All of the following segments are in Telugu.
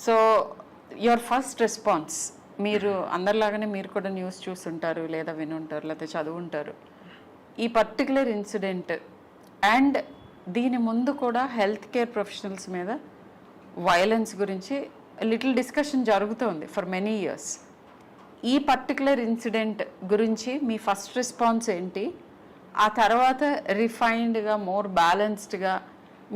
సో యువర్ ఫస్ట్ రెస్పాన్స్, మీరు అందరిలాగానే మీరు కూడా న్యూస్ చూస్తుంటారు లేదా వినుంటారు లేకపోతే చదువుంటారు. ఈ పర్టికులర్ ఇన్సిడెంట్ అండ్ దీని ముందు కూడా హెల్త్ కేర్ ప్రొఫెషనల్స్ మీద వైలెన్స్ గురించి లిటిల్ డిస్కషన్ జరుగుతోంది ఫర్ మెనీ ఇయర్స్. ఈ పర్టికులర్ ఇన్సిడెంట్ గురించి మీ ఫస్ట్ రెస్పాన్స్ ఏంటి? ఆ తర్వాత రిఫైన్డ్గా మోర్ బ్యాలెన్స్డ్గా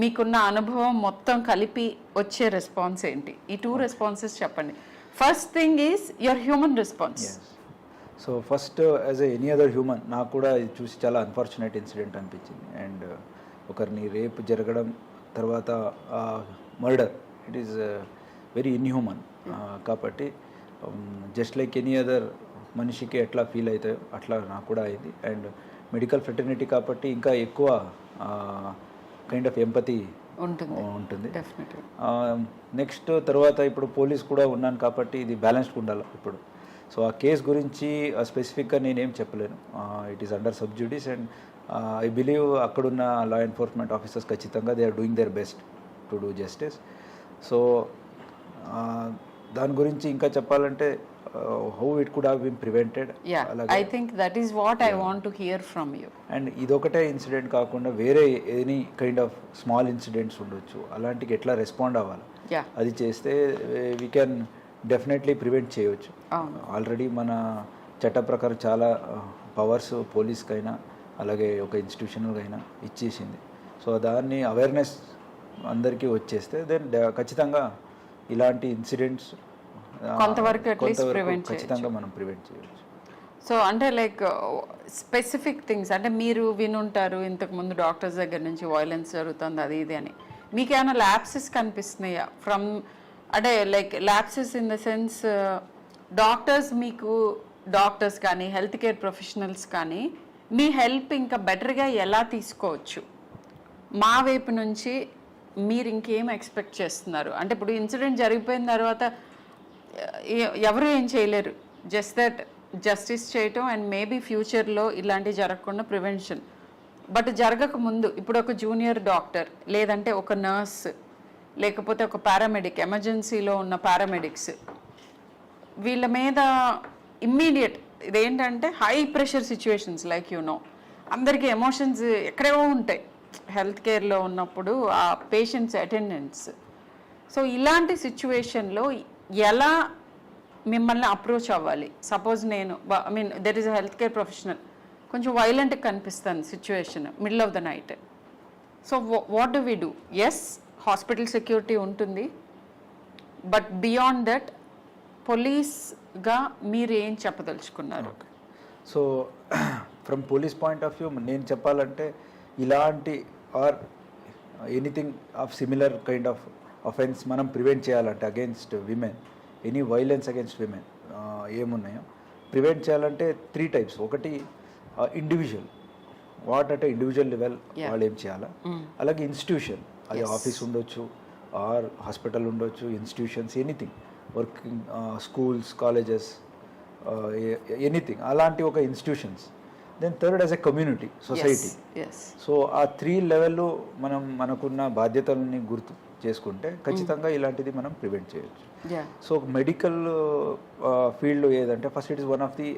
మీకున్న అనుభవం మొత్తం కలిపి వచ్చే రెస్పాన్స్ ఏంటి? ఈ 2 రెస్పాన్సెస్ చెప్పండి. First thing is your human response. So first as any other human నాకు కూడా ఇది చూసి చాలా అన్ఫార్చునేట్ ఇన్సిడెంట్ అనిపించింది. అండ్ ఒకరిని రేప్ జరగడం తర్వాత murder, it is very inhuman. కాబట్టి జస్ట్ లైక్ ఎనీ అదర్ మనిషికి ఎట్లా ఫీల్ అవుతాయో అట్లా నాకు కూడా అయింది. అండ్ మెడికల్ ఫ్రెటర్నిటీ కాబట్టి ఇంకా ఎక్కువ కైండ్ ఆఫ్ ఎంపతి ఉంటుంది. నెక్స్ట్ తర్వాత ఇప్పుడు పోలీస్ కూడా ఉన్నాను కాబట్టి ఇది బ్యాలెన్స్డ్ ఉండాలి ఇప్పుడు. సో ఆ కేస్ గురించి స్పెసిఫిక్గా నేనేం చెప్పలేను. It is under sub judice and I believe అక్కడున్న లా ఎన్ఫోర్స్మెంట్ ఆఫీసర్స్ ఖచ్చితంగా they are doing their best to do justice. So దాని గురించి ఇంకా చెప్పాలంటే how it could have been prevented. I think that is what I want to hear from you. And ఇదొకటే ఇన్సిడెంట్ కాకుండా వేరే any kind of small incidents ఉండొచ్చు, అలాంటికి ఎట్లా రెస్పాండ్ అవ్వాలి అది చేస్తే వీ కెన్ డెఫినెట్లీ ప్రివెంట్ చేయవచ్చు. ఆల్రెడీ మన చట్ట ప్రకారం చాలా పవర్స్ పోలీస్కైనా అలాగే ఒక ఇన్స్టిట్యూషన్కైనా ఇచ్చేసింది. సో దాన్ని అవేర్నెస్ అందరికీ వచ్చేస్తే దెన్ ఖచ్చితంగా ఇలాంటి ఇన్సిడెంట్స్ కొంతవరకు ఖచ్చితంగా మనం ప్రివెంట్ చేయవచ్చు. సో అంటే లైక్ స్పెసిఫిక్ థింగ్స్ అంటే మీరు వినుంటారు ఇంతకుముందు డాక్టర్స్ దగ్గర నుంచి వైలెన్స్ జరుగుతుంది అది ఇది అని, మీకు ఏమైనా ల్యాప్సెస్ కనిపిస్తున్నాయా ఫ్రమ్, అంటే like lapses in the sense doctors కానీ హెల్త్ కేర్ ప్రొఫెషనల్స్ కానీ మీ హెల్ప్ ఇంకా బెటర్గా ఎలా తీసుకోవచ్చు, మా వైపు నుంచి మీరు ఇంకేం ఎక్స్పెక్ట్ చేస్తున్నారు? అంటే ఇప్పుడు ఇన్సిడెంట్ జరిగిపోయిన తర్వాత ఎవరు ఏం చేయలేరు, జస్ట్ దట్ జస్టిస్ చేయటం అండ్ మేబీ ఫ్యూచర్లో ఇలాంటివి జరగకుండా ప్రివెన్షన్. బట్ జరగక ముందు ఇప్పుడు ఒక జూనియర్ డాక్టర్ లేదంటే ఒక నర్స్ లేకపోతే ఒక పారామెడిక్, ఎమర్జెన్సీలో ఉన్న పారామెడిక్స్, వీళ్ళ మీద ఇమ్మీడియట్ ఇదేంటంటే హై ప్రెషర్ సిచ్యువేషన్స్ లైక్ అందరికీ ఎమోషన్స్ ఎక్కడేవో ఉంటాయి హెల్త్ కేర్లో ఉన్నప్పుడు ఆ పేషెంట్స్ అటెండెన్స్. సో ఇలాంటి సిచ్యువేషన్లో ఎలా మిమ్మల్ని అప్రోచ్ అవ్వాలి? సపోజ్ నేను there is a health care professional, కొంచెం వైలెంట్గా కనిపిస్తుంది situation middle of the night. So what do we do? Yes, hospital security ఉంటుంది, బట్ బియాండ్ దట్ పోలీస్గా మీరు ఏం చెప్పదలుచుకున్నారు? So from police point of view నేను చెప్పాలంటే ఇలాంటి or anything of similar kind of offence మనం ప్రివెంట్ చేయాలంటే against women, any violence against women ఏమున్నాయో ప్రివెంట్ చేయాలంటే 3 టైప్స్. ఒకటి ఇండివిజువల్, వాట్ అంటే ఇండివిజువల్ లెవెల్ వాళ్ళు ఏం చేయాలా, అలాగే ఇన్స్టిట్యూషన్, అది ఆఫీస్ ఉండొచ్చు ఆర్ హాస్పిటల్ ఉండొచ్చు, institutions anything, working schools colleges anything, అలాంటి ఒక institutions. Then third as a community society. So ఆ 3 లెవెల్లో మనం మనకున్న బాధ్యతలని గుర్తు చేసుకుంటే ఖచ్చితంగా ఇలాంటిది మనం ప్రివెంట్ చేయొచ్చు. సో మెడికల్ ఫీల్డ్ ఏదంటే first it is one of the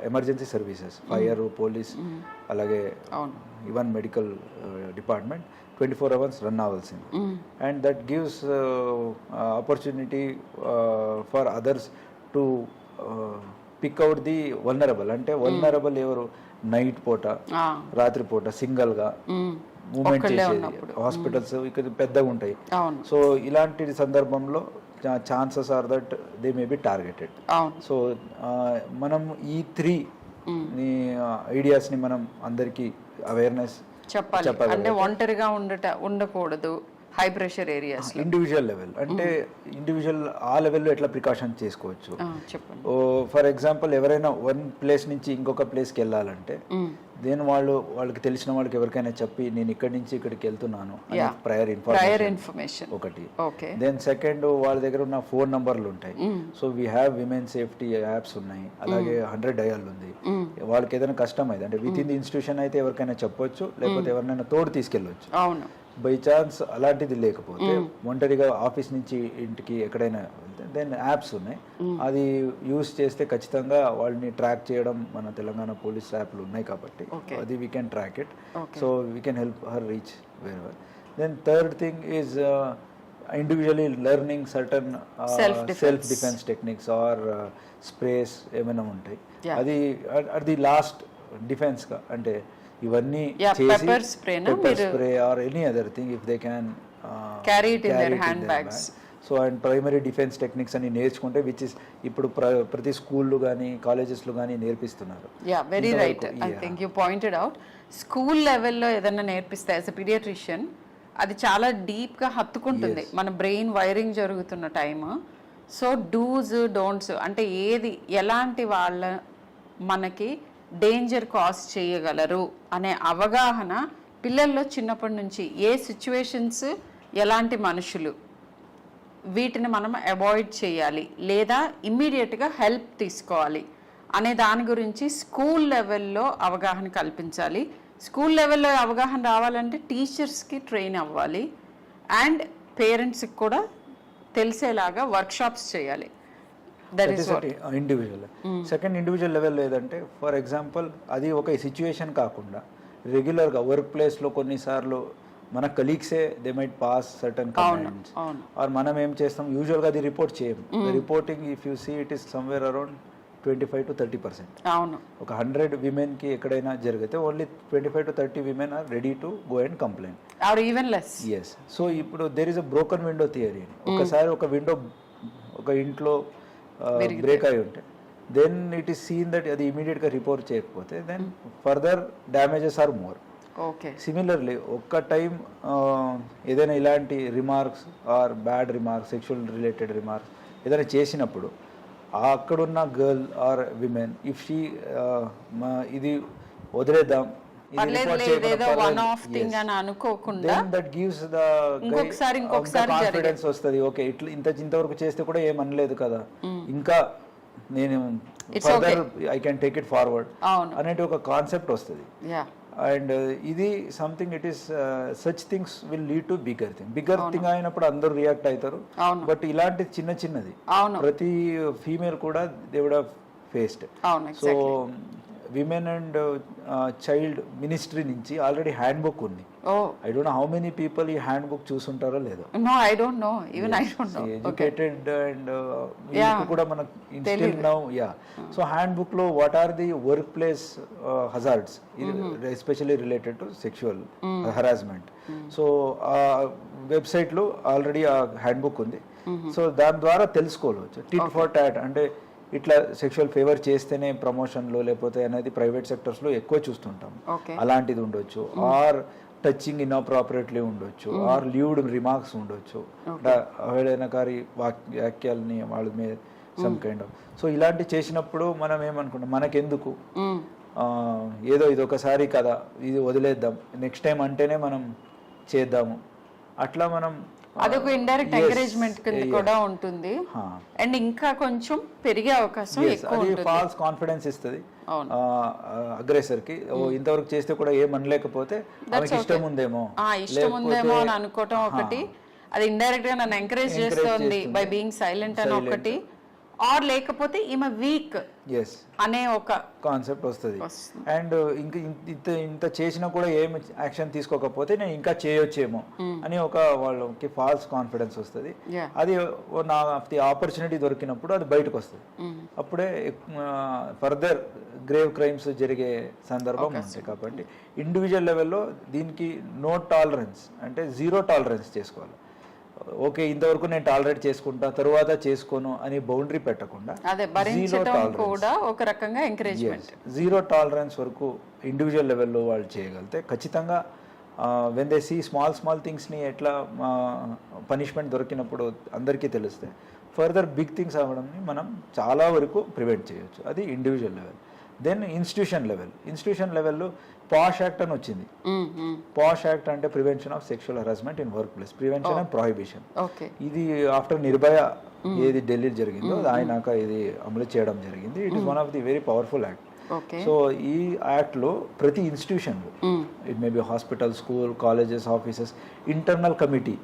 emergency services, fire, police, అలాగే even medical department 24 hours run అవ్వాల్సింది. And that gives opportunity for others to pick out the vulnerable. అంటే వల్నరబుల్ ఎవరు? నైట్ పూట, రాత్రి పూట సింగల్గా మూమెంట్ చేసేది, హాస్పిటల్స్ ఇక్కడ పెద్దగా ఉంటాయి. సో ఇలాంటి సందర్భంలో chances are that they may be targeted. So మనం ఈ 3 ఐడియాస్ని మనం అందరికీ అవేర్నెస్ చెప్పాలి. అంటే ఒంటరిగా ఉండకూడదు high pressure areas. Individual level అంటే ఇండివిజువల్ ఆ లెవెల్లో ఎట్లా ప్రికాషన్ చేసుకోవచ్చు. చెప్పండి. ఫర్ ఎగ్జాంపుల్ ఎవరైనా వన్ ప్లేస్ నుంచి ఇంకొక ప్లేస్కి వెళ్ళాలంటే దెన్ వాళ్ళకి తెలిసిన వాళ్ళకి ఎవరికైనా చెప్పి నేను ఇక్కడి నుంచి ఇక్కడికి వెళ్తున్నాను ప్రయర్ ఇన్ఫర్మేషన్ ఒకటి. దెన్ సెకండ్ వాళ్ళ దగ్గర ఉన్న ఫోన్ నంబర్లు ఉంటాయి. So we have women safety apps ఉన్నాయి, అలాగే 100 డయల్ ఉంది. వాళ్ళకి ఏదైనా కష్టం అయితే అంటే విత్ ఇన్ ది ఇన్స్టిట్యూషన్ అయితే ఎవరికైనా చెప్పొచ్చు, లేకపోతే ఎవరినైనా తోడు తీసుకెళ్ళవచ్చు. బై ఛాన్స్ అలాంటిది లేకపోతే ఒంటరిగా ఆఫీస్ నుంచి ఇంటికి ఎక్కడైనా వెళ్తే దెన్ యాప్స్ ఉన్నాయి, అది యూస్ చేస్తే ఖచ్చితంగా వాళ్ళని ట్రాక్ చేయడం మన తెలంగాణ పోలీస్ యాప్లు ఉన్నాయి కాబట్టి అది we can track it, so we can help her reach very well. Then third thing is individually learning certain self defence techniques or sprays ఏమైనా ఉంటాయి, అది అది లాస్ట్ డిఫెన్స్గా, అంటే ఇవన్నీ pepper spray or any other thing if they can carry it in their hand bags. So and primary defence techniques అని నేర్చుకుంటే విచ్ ఇస్ ఇప్పుడు ప్రతి స్కూళ్ళు కానీ కాలేజెస్లో కానీ నేర్పిస్తున్నారు. Yeah very right, I think you pointed out. School లెవెల్లో ఏదైనా నేర్పిస్తే యాజ్ ఎ పీడియాట్రిషియన్ అది చాలా డీప్గా హత్తుకుంటుంది మన బ్రెయిన్ వైరింగ్ జరుగుతున్న టైమ్. సో డూస్ డోంట్స్ అంటే ఏది ఎలాంటి వాళ్ళ మనకి డేంజర్ కాజ్ చేయగలరు అనే అవగాహన పిల్లల్లో చిన్నప్పటి నుంచి, ఏ సిచ్యువేషన్స్ ఎలాంటి మనుషులు వీటిని మనం అవాయిడ్ చేయాలి లేదా ఇమ్మీడియట్గా హెల్ప్ తీసుకోవాలి అనే దాని గురించి స్కూల్ లెవెల్లో అవగాహన కల్పించాలి. స్కూల్ లెవెల్లో అవగాహన రావాలంటే టీచర్స్కి ట్రైన్ అవ్వాలి అండ్ పేరెంట్స్కి కూడా తెలిసేలాగా వర్క్షాప్స్ చేయాలి. ఇండివిజువల్. సెకండ్ ఇండివిజువల్ లెవెల్ ఏదంటే ఫర్ ఎగ్జాంపుల్ అది ఒక సిచ్యువేషన్ కాకుండా రెగ్యులర్గా వర్క్ ప్లేస్లో కొన్నిసార్లు మన కలీగ్సే they might pass certain comments or మనం ఏం చేస్తాం యూజువల్గా అది రిపోర్ట్ చేయం. Reporting if you see it is somewhere around 25 to 30%. అవును, ఒక 100 విమెన్కి ఎక్కడైనా జరిగితే only 25 to 30 women are ready to go and complaint or even less. Yes. So ఇప్పుడు there is a broken window theory. ఒకసారి ఒక విండో ఒక ఇంట్లో బ్రేక్ అయి ఉంటే then it is seen that అది ఇమీడియట్గా రిపోర్ట్ చేయకపోతే then further damages are more. Okay. Similarly ఒక్క టైం ఏదైనా ఇలాంటి remarks or bad remarks sexual related remarks ఏదైనా చేసినప్పుడు అక్కడున్న girl or women if she ఇది వదిలేద్దాం కాన్ఫిడెన్స్ వస్తుంది. ఓకే ఇట్లా ఇంతవరకు చేస్తే కూడా ఏం అనలేదు కదా, ఇంకా నేను further I can take it forward అనేది ఒక కాన్సెప్ట్ వస్తుంది. అండ్ ఇది something it is such things will lead to bigger thing అయినప్పుడు అందరూ రియాక్ట్ అవుతారు. బట్ ఇలాంటి చిన్నది ప్రతి ఫీమేల్ కూడా they would have faced. So women and child ministry నుంచి ఆల్రెడీ హ్యాండ్ బుక్ ఉంది. I don't know how many people ఈ హ్యాండ్ బుక్ చూసుంటారో లేదో. No I don't know, even I don't know. Educated and కూడా మనకు instil now. Yeah. So handbook లో what are the workplace hazards especially related to sexual harassment. So ఆ వెబ్సైట్ లో ఆల్రెడీ ఆ హ్యాండ్ బుక్ ఉంది. సో దాని ద్వారా తెలుసుకోవచ్చు. టిట్ ఫర్ టాట్ అంటే ఇట్లా సెక్షువల్ ఫేవర్ చేస్తేనే ప్రమోషన్లో లేకపోతే అనేది ప్రైవేట్ సెక్టర్స్లో ఎక్కువ చూస్తుంటాం. అలాంటిది ఉండొచ్చు. ఆర్ టచింగ్ ఇన్అప్రాపరేట్లీ ఉండొచ్చు. ఆర్ లీవ్డ్ రిమార్క్స్ ఉండొచ్చు. అవహేళనకారి వాక్యాలని వాళ్ళ మీద సమ్ కైండ్ ఆఫ్. సో ఇలాంటి చేసినప్పుడు మనం ఏమనుకుంటాం, మనకెందుకు ఏదో ఇది ఒకసారి కదా ఇది వదిలేద్దాం, నెక్స్ట్ టైం అంటేనే మనం చేద్దాము, అట్లా మనం అదొక ఇండైరెక్ట్ ఎంకరేజ్మెంట్ కింద కూడా ఉంటుంది. అండ్ ఇంకా కొంచెం పెరిగే అవకాశం ఎక్కువ ఉంటుంది. ఫాల్స్ కాన్ఫిడెన్స్ ఇస్తుంది అగ్రెసర్ కి. ఇంతవరకు చేస్తే కూడా ఏమనలేకపోతే ఇష్టం ఉందేమో అని అనుకోవటం ఒకటి, అది ఇండైరెక్ట్ గా నన్ను ఎంకరేజ్ చేస్తుంది బై బీయింగ్ సైలెంట్ అని ఒకటి, ఆర్ లేకపోతే ఈమె వీక్ అనే ఒక కాన్సెప్ట్ వస్తుంది. అండ్ ఇంకా ఇంత చేసినా కూడా ఏం యాక్షన్ తీసుకోకపోతే నేను ఇంకా చేయొచ్చేమో అని ఒక వాళ్ళకి ఫాల్స్ కాన్ఫిడెన్స్ వస్తుంది. అది నా ఆపర్చునిటీ దొరికినప్పుడు అది బయటకు వస్తుంది. అప్పుడే ఫర్దర్ గ్రేవ్ క్రైమ్స్ జరిగే సందర్భం ఉంది. కాబట్టి ఇండివిజువల్ లెవెల్లో దీనికి నో టాలరెన్స్ అంటే జీరో టాలరెన్స్ చేసుకోవాలి. ఓకే ఇంతవరకు నేను టాలరేట్ చేసుకుంటా తరువాత చేసుకోను అని బౌండరీ పెట్టకుండా జీరో టాలరెన్స్ వరకు ఇండివిజువల్ లెవెల్లో వాళ్ళు చేయగలిగితే ఖచ్చితంగా వెన్ దే సీ స్మాల్ థింగ్స్ని ఎట్లా పనిష్మెంట్ దొరికినప్పుడు అందరికీ తెలిస్తే ఫర్దర్ బిగ్ థింగ్స్ అవ్వడంని మనం చాలా వరకు ప్రివెంట్ చేయొచ్చు. అది ఇండివిజువల్ లెవెల్. దెన్ ఇన్స్టిట్యూషన్ లెవెల్లో పాష్ యాక్ట్ అని వచ్చింది. పాష్ యాక్ట్ అంటే prevention of sexual harassment in workplace, prevention and prohibition. ఇది ఆఫ్టర్ నిర్భయ ఏది ఢిల్లీ జరిగిందో అయినాక ఇది అమలు చేయడం జరిగింది. It is one of the very powerful act. Okay. So ఈ యాక్ట్లో ప్రతి ఇన్స్టిట్యూషన్లో it may be hospital, school, colleges, offices internal committee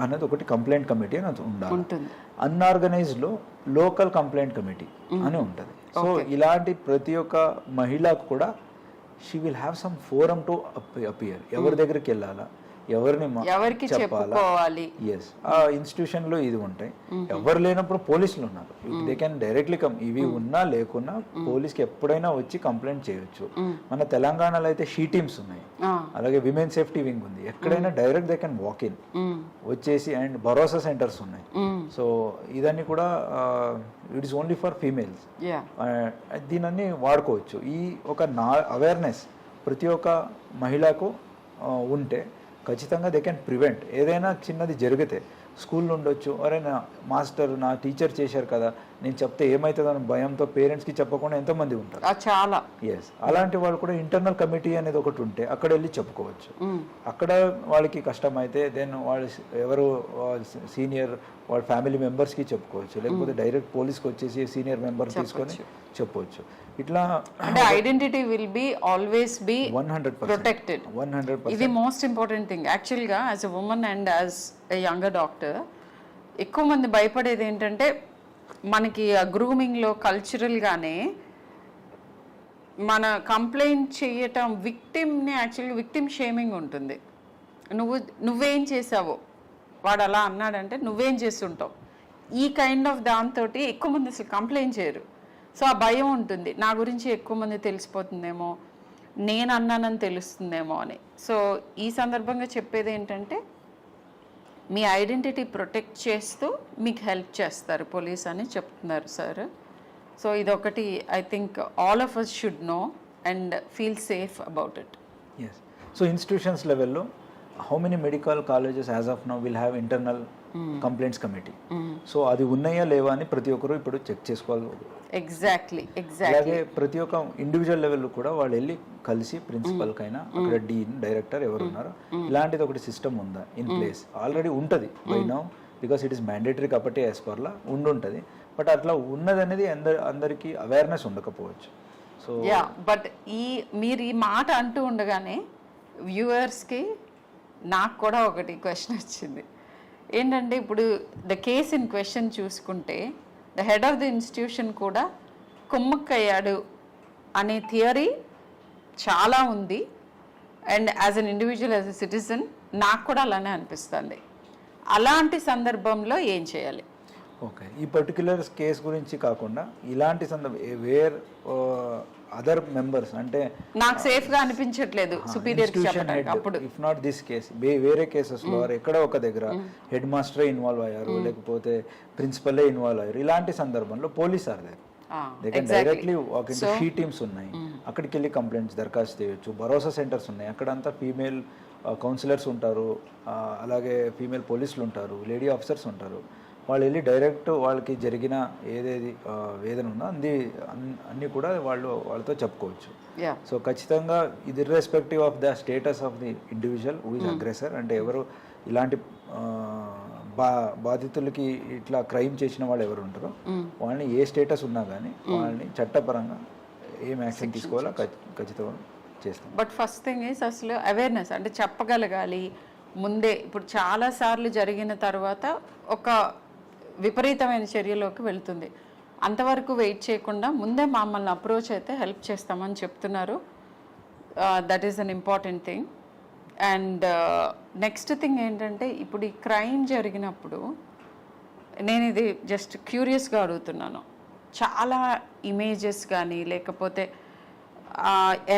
అనేది ఒకటి కంప్లైంట్ కమిటీ అని ఉండాలి. అన్ఆర్గనైజ్డ్లో లోకల్ కంప్లైంట్ కమిటీ అని ఉంటుంది. సో ఇలాంటి ప్రతి ఒక్క మహిళకు కూడా she will have some forum to appear. ఎవరి దగ్గరికి వెళ్ళాలా, ఎవరికి చెప్పాలి, ఎస్ ఆ ఇన్స్టిట్యూషన్ లో ఇది ఉంటాయి. ఎవరు లేనప్పుడు పోలీసులు ఉన్నారు, దే కెన్ డైరెక్ట్లీ కమ్. ఇవి ఉన్నా లేకున్నా పోలీస్కి ఎప్పుడైనా వచ్చి కంప్లైంట్ చేయొచ్చు. మన తెలంగాణలో అయితే షీ టీమ్స్ ఉన్నాయి, అలాగే విమెన్ సేఫ్టీ వింగ్ ఉంది. ఎక్కడైనా direct they can walk in వచ్చేసి, అండ్ భరోసా సెంటర్స్ ఉన్నాయి. సో ఇదన్నీ కూడా it is only for females. దీనన్నీ వాడుకోవచ్చు. ఈ ఒక అవేర్నెస్ ప్రతి ఒక్క మహిళకు ఉంటే ఖచ్చితంగా దే కెన్ ప్రివెంట్. ఏదైనా చిన్నది జరిగితే స్కూల్లో ఉండొచ్చు, అరే నా మాస్టర్, నా టీచర్ చేశారు కదా, నేను చెప్తే ఏమవుతుందని భయంతో పేరెంట్స్కి చెప్పకుండా ఎంతోమంది ఉంటారు. చాలా ఎస్, అలాంటి వాళ్ళు కూడా ఇంటర్నల్ కమిటీ అనేది ఒకటి ఉంటే అక్కడ వెళ్ళి చెప్పుకోవచ్చు. అక్కడ వాళ్ళకి కష్టం అయితే దెన్ వాళ్ళు ఎవరు సీనియర్ వాళ్ళ ఫ్యామిలీ మెంబర్స్కి చెప్పుకోవచ్చు, లేకపోతే డైరెక్ట్ పోలీస్కి వచ్చేసి సీనియర్ మెంబర్ తీసుకొని చెప్పవచ్చు. ఇట్లా అంటే identity will be always be 100% protected. 100%. ఇది మోస్ట్ ఇంపార్టెంట్ థింగ్ యాక్చువల్గా. As a women and as a younger doctor, ఎక్కువ మంది భయపడేది ఏంటంటే మనకి ఆ గ్రూమింగ్లో కల్చరల్గానే మన కంప్లైంట్ చేయటం విక్టిమ్ని, యాక్చువల్గా విక్టిమ్ షేమింగ్ ఉంటుంది. నువ్వేం చేసావో, వాడు అలా అన్నాడంటే నువ్వేం చేస్తుంటావు, ఈ కైండ్ ఆఫ్ దాంతో ఎక్కువ మంది అసలు కంప్లైంట్ చేయరు. సో ఆ భయం ఉంటుంది, నా గురించి ఎక్కువ మంది తెలిసిపోతుందేమో, నేను అన్నానని తెలుస్తుందేమో అని. సో ఈ సందర్భంగా చెప్పేది ఏంటంటే మీ ఐడెంటిటీ ప్రొటెక్ట్ చేస్తూ మీకు హెల్ప్ చేస్తారు పోలీస్ అని చెప్తున్నారు సార్. సో ఇదొకటి I think all of us should know and feel safe about it. Yes. So institutions లెవెల్లో how many medical colleges as of now will have internal complaints committee? So అది ఉన్నాయా లేవా అని ప్రతి ఒక్కరు ఇప్పుడు చెక్ చేసుకోవాలి. ఎగ్జాక్ట్లీ. అలాగే ప్రతి ఒక్క ఇండివిజువల్ లెవెల్లో కూడా వాళ్ళు వెళ్ళి కలిసి ప్రిన్సిపల్కైనా అక్కడ డీన్, డైరెక్టర్ ఎవరు ఉన్నారో ఇలాంటిది ఒకటి సిస్టమ్ ఉందా ఇన్ ప్లేస్? ఆల్రెడీ ఉంటుంది by now, because it is mandatory కాబట్టి యాజ్ పర్ లా ఉండుంటుంది. బట్ అట్లా ఉన్నది అనేది అందరికీ అవేర్నెస్ ఉండకపోవచ్చు. సో బట్ మీరు ఈ మాట అంటూ ఉండగానే వ్యూవర్స్కి నాకు కూడా ఒకటి క్వశ్చన్ వచ్చింది. ఏంటంటే ఇప్పుడు ద కేస్ ఇన్ క్వశ్చన్ చూసుకుంటే the head of the institution కూడా కుమ్మక్కయ్యాడు అనే థియరీ చాలా ఉంది. And as an individual, as a citizen నాకు కూడా అలానే అనిపిస్తుంది. అలాంటి సందర్భంలో ఏం చేయాలి? ఓకే, ఈ పర్టిక్యులర్ కేస్ గురించి కాకుండా ఇలాంటి వేర్ అదర్ మెంబర్స్ అంటే నాకు సేఫ్ గా అనిపించట్లేదు సుపీరియర్ అప్పుడు, ఇఫ్ నాట్ దిస్ కేస్ వేరే కేసెస్ లో ఎక్కడ ఒక దగ్గర హెడ్ మాస్టరే ఇన్వాల్వ్ అయ్యారు, లేకపోతే ప్రిన్సిపలే ఇన్వాల్వ్ అయ్యారు, ఇలాంటి సందర్భంలో police are there directly walk in she teams ఉన్నాయి, అక్కడికి వెళ్ళి కంప్లైంట్స్ దరఖాస్తు చేయొచ్చు. భరోసా సెంటర్స్ ఉన్నాయి, అక్కడంతా ఫీమేల్ కౌన్సిలర్స్ ఉంటారు, అలాగే ఫీమేల్ పోలీసులు ఉంటారు, లేడీ ఆఫీసర్స్ ఉంటారు. వాళ్ళు వెళ్ళి డైరెక్ట్ వాళ్ళకి జరిగిన ఏదేది వేదన ఉందో అన్నీ కూడా వాళ్ళతో చెప్పుకోవచ్చు. సో ఖచ్చితంగా ఇది irrespective of the status of the individual who is aggressor, అంటే ఎవరు ఇలాంటి బాధితులకి ఇట్లా క్రైమ్ చేసిన వాళ్ళు ఎవరు ఉంటారో వాళ్ళని ఏ స్టేటస్ ఉన్నా కానీ వాళ్ళని చట్టపరంగా ఏం యాక్షన్ తీసుకోవాలో ఖచ్చితంగా చేస్తాం. బట్ ఫస్ట్ థింగ్ ఈస్ అసలు అవేర్నెస్, అంటే చెప్పగలగాలి ముందే. ఇప్పుడు చాలాసార్లు జరిగిన తర్వాత ఒక విపరీతమైన చర్యలోకి వెళ్తుంది. అంతవరకు వెయిట్ చేయకుండా ముందే మమ్మల్ని అప్రోచ్ అయితే హెల్ప్ చేస్తామని చెప్తున్నారు. That is an important thing. And next thing ఏంటంటే ఇప్పుడు ఈ క్రైమ్ జరిగినప్పుడు నేను ఇది జస్ట్ క్యూరియస్గా అడుగుతున్నాను, చాలా ఇమేజెస్ కానీ లేకపోతే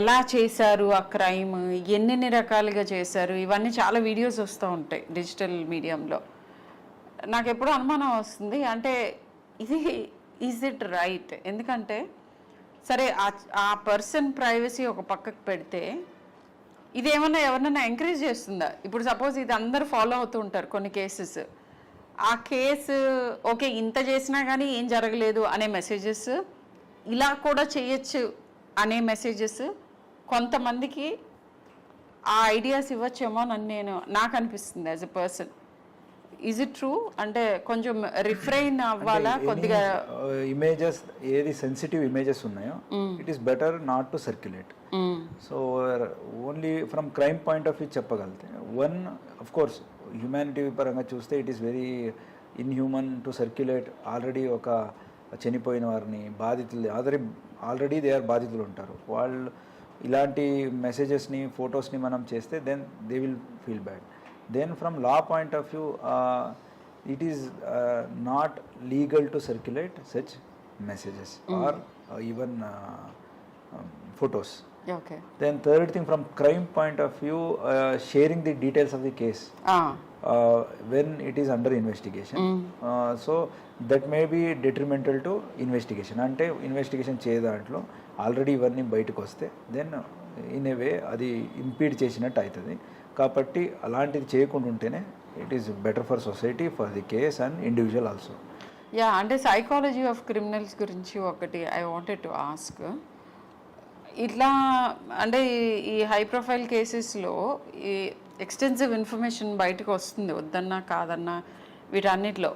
ఎలా చేశారు ఆ క్రైమ్, ఎన్ని రకాలుగా చేశారు, ఇవన్నీ చాలా వీడియోస్ వస్తూ ఉంటాయి డిజిటల్ మీడియంలో. నాకు ఎప్పుడూ అనుమానం వస్తుంది, అంటే ఇది ఈజ్ ఇట్ రైట్? ఎందుకంటే సరే ఆ పర్సన్ ప్రైవసీ ఒక పక్కకు పెడితే ఇది ఏమన్నా ఎవరినైనా ఎంకరేజ్ చేస్తుందా? ఇప్పుడు సపోజ్ ఇది అందరూ ఫాలో అవుతూ ఉంటారు కొన్ని కేసెస్, ఆ కేసు ఓకే ఇంత చేసినా కానీ ఏం జరగలేదు అనే మెసేజెస్, ఇలా కూడా చేయొచ్చు అనే మెసేజెస్ కొంతమందికి ఆ ఐడియాస్ ఇవ్వచ్చేమో అని నాకు అనిపిస్తుంది as a person. Is it true? అంటే కొంచెం రిఫ్రైన్ అవ్వాలా కొద్దిగా? ఇమేజెస్ ఏది సెన్సిటివ్ ఇమేజెస్ ఉన్నాయో it is better not to circulate. So only from crime point of view చెప్పగలితే, వన్ ఆఫ్ కోర్స్ హ్యూమానిటీ పరంగా చూస్తే it is very inhuman to circulate. Already ఒక చనిపోయిన వారిని బాధితులు ఆల్రెడీ దే ఆర్ బాధితులు ఉంటారు, వాళ్ళు ఇలాంటి మెసేజెస్ని ఫొటోస్ని మనం చేస్తే then they will feel bad. Then from law point of view it is not legal to circulate such messages or even photos. Okay. Then third thing, from crime point of view, sharing the details of the case when it is under investigation. So that may be detrimental to investigation. అంటే ఇన్వెస్టిగేషన్ చేయ దాంట్లో ఆల్రెడీ ఇవన్నీ బయటకు వస్తే దెన్ ఇన్ ఏ వే అది ఇంపీడ్ చేసినట్టు అవుతుంది. కాబట్టి అలాంటిది చేయకుండా ఉంటేనే it is better for society, for the case and individual also. Yeah, అంటే సైకాలజీ ఆఫ్ క్రిమినల్స్ గురించి ఒకటి ఐ వాంటెడ్ టు ఆస్క్. ఇట్లా అంటే ఈ హై ప్రొఫైల్ కేసెస్లో ఈ ఎక్స్టెన్సివ్ ఇన్ఫర్మేషన్ బయటకు వస్తుంది, వద్దన్నా కాదన్నా వీటన్నిటిలో.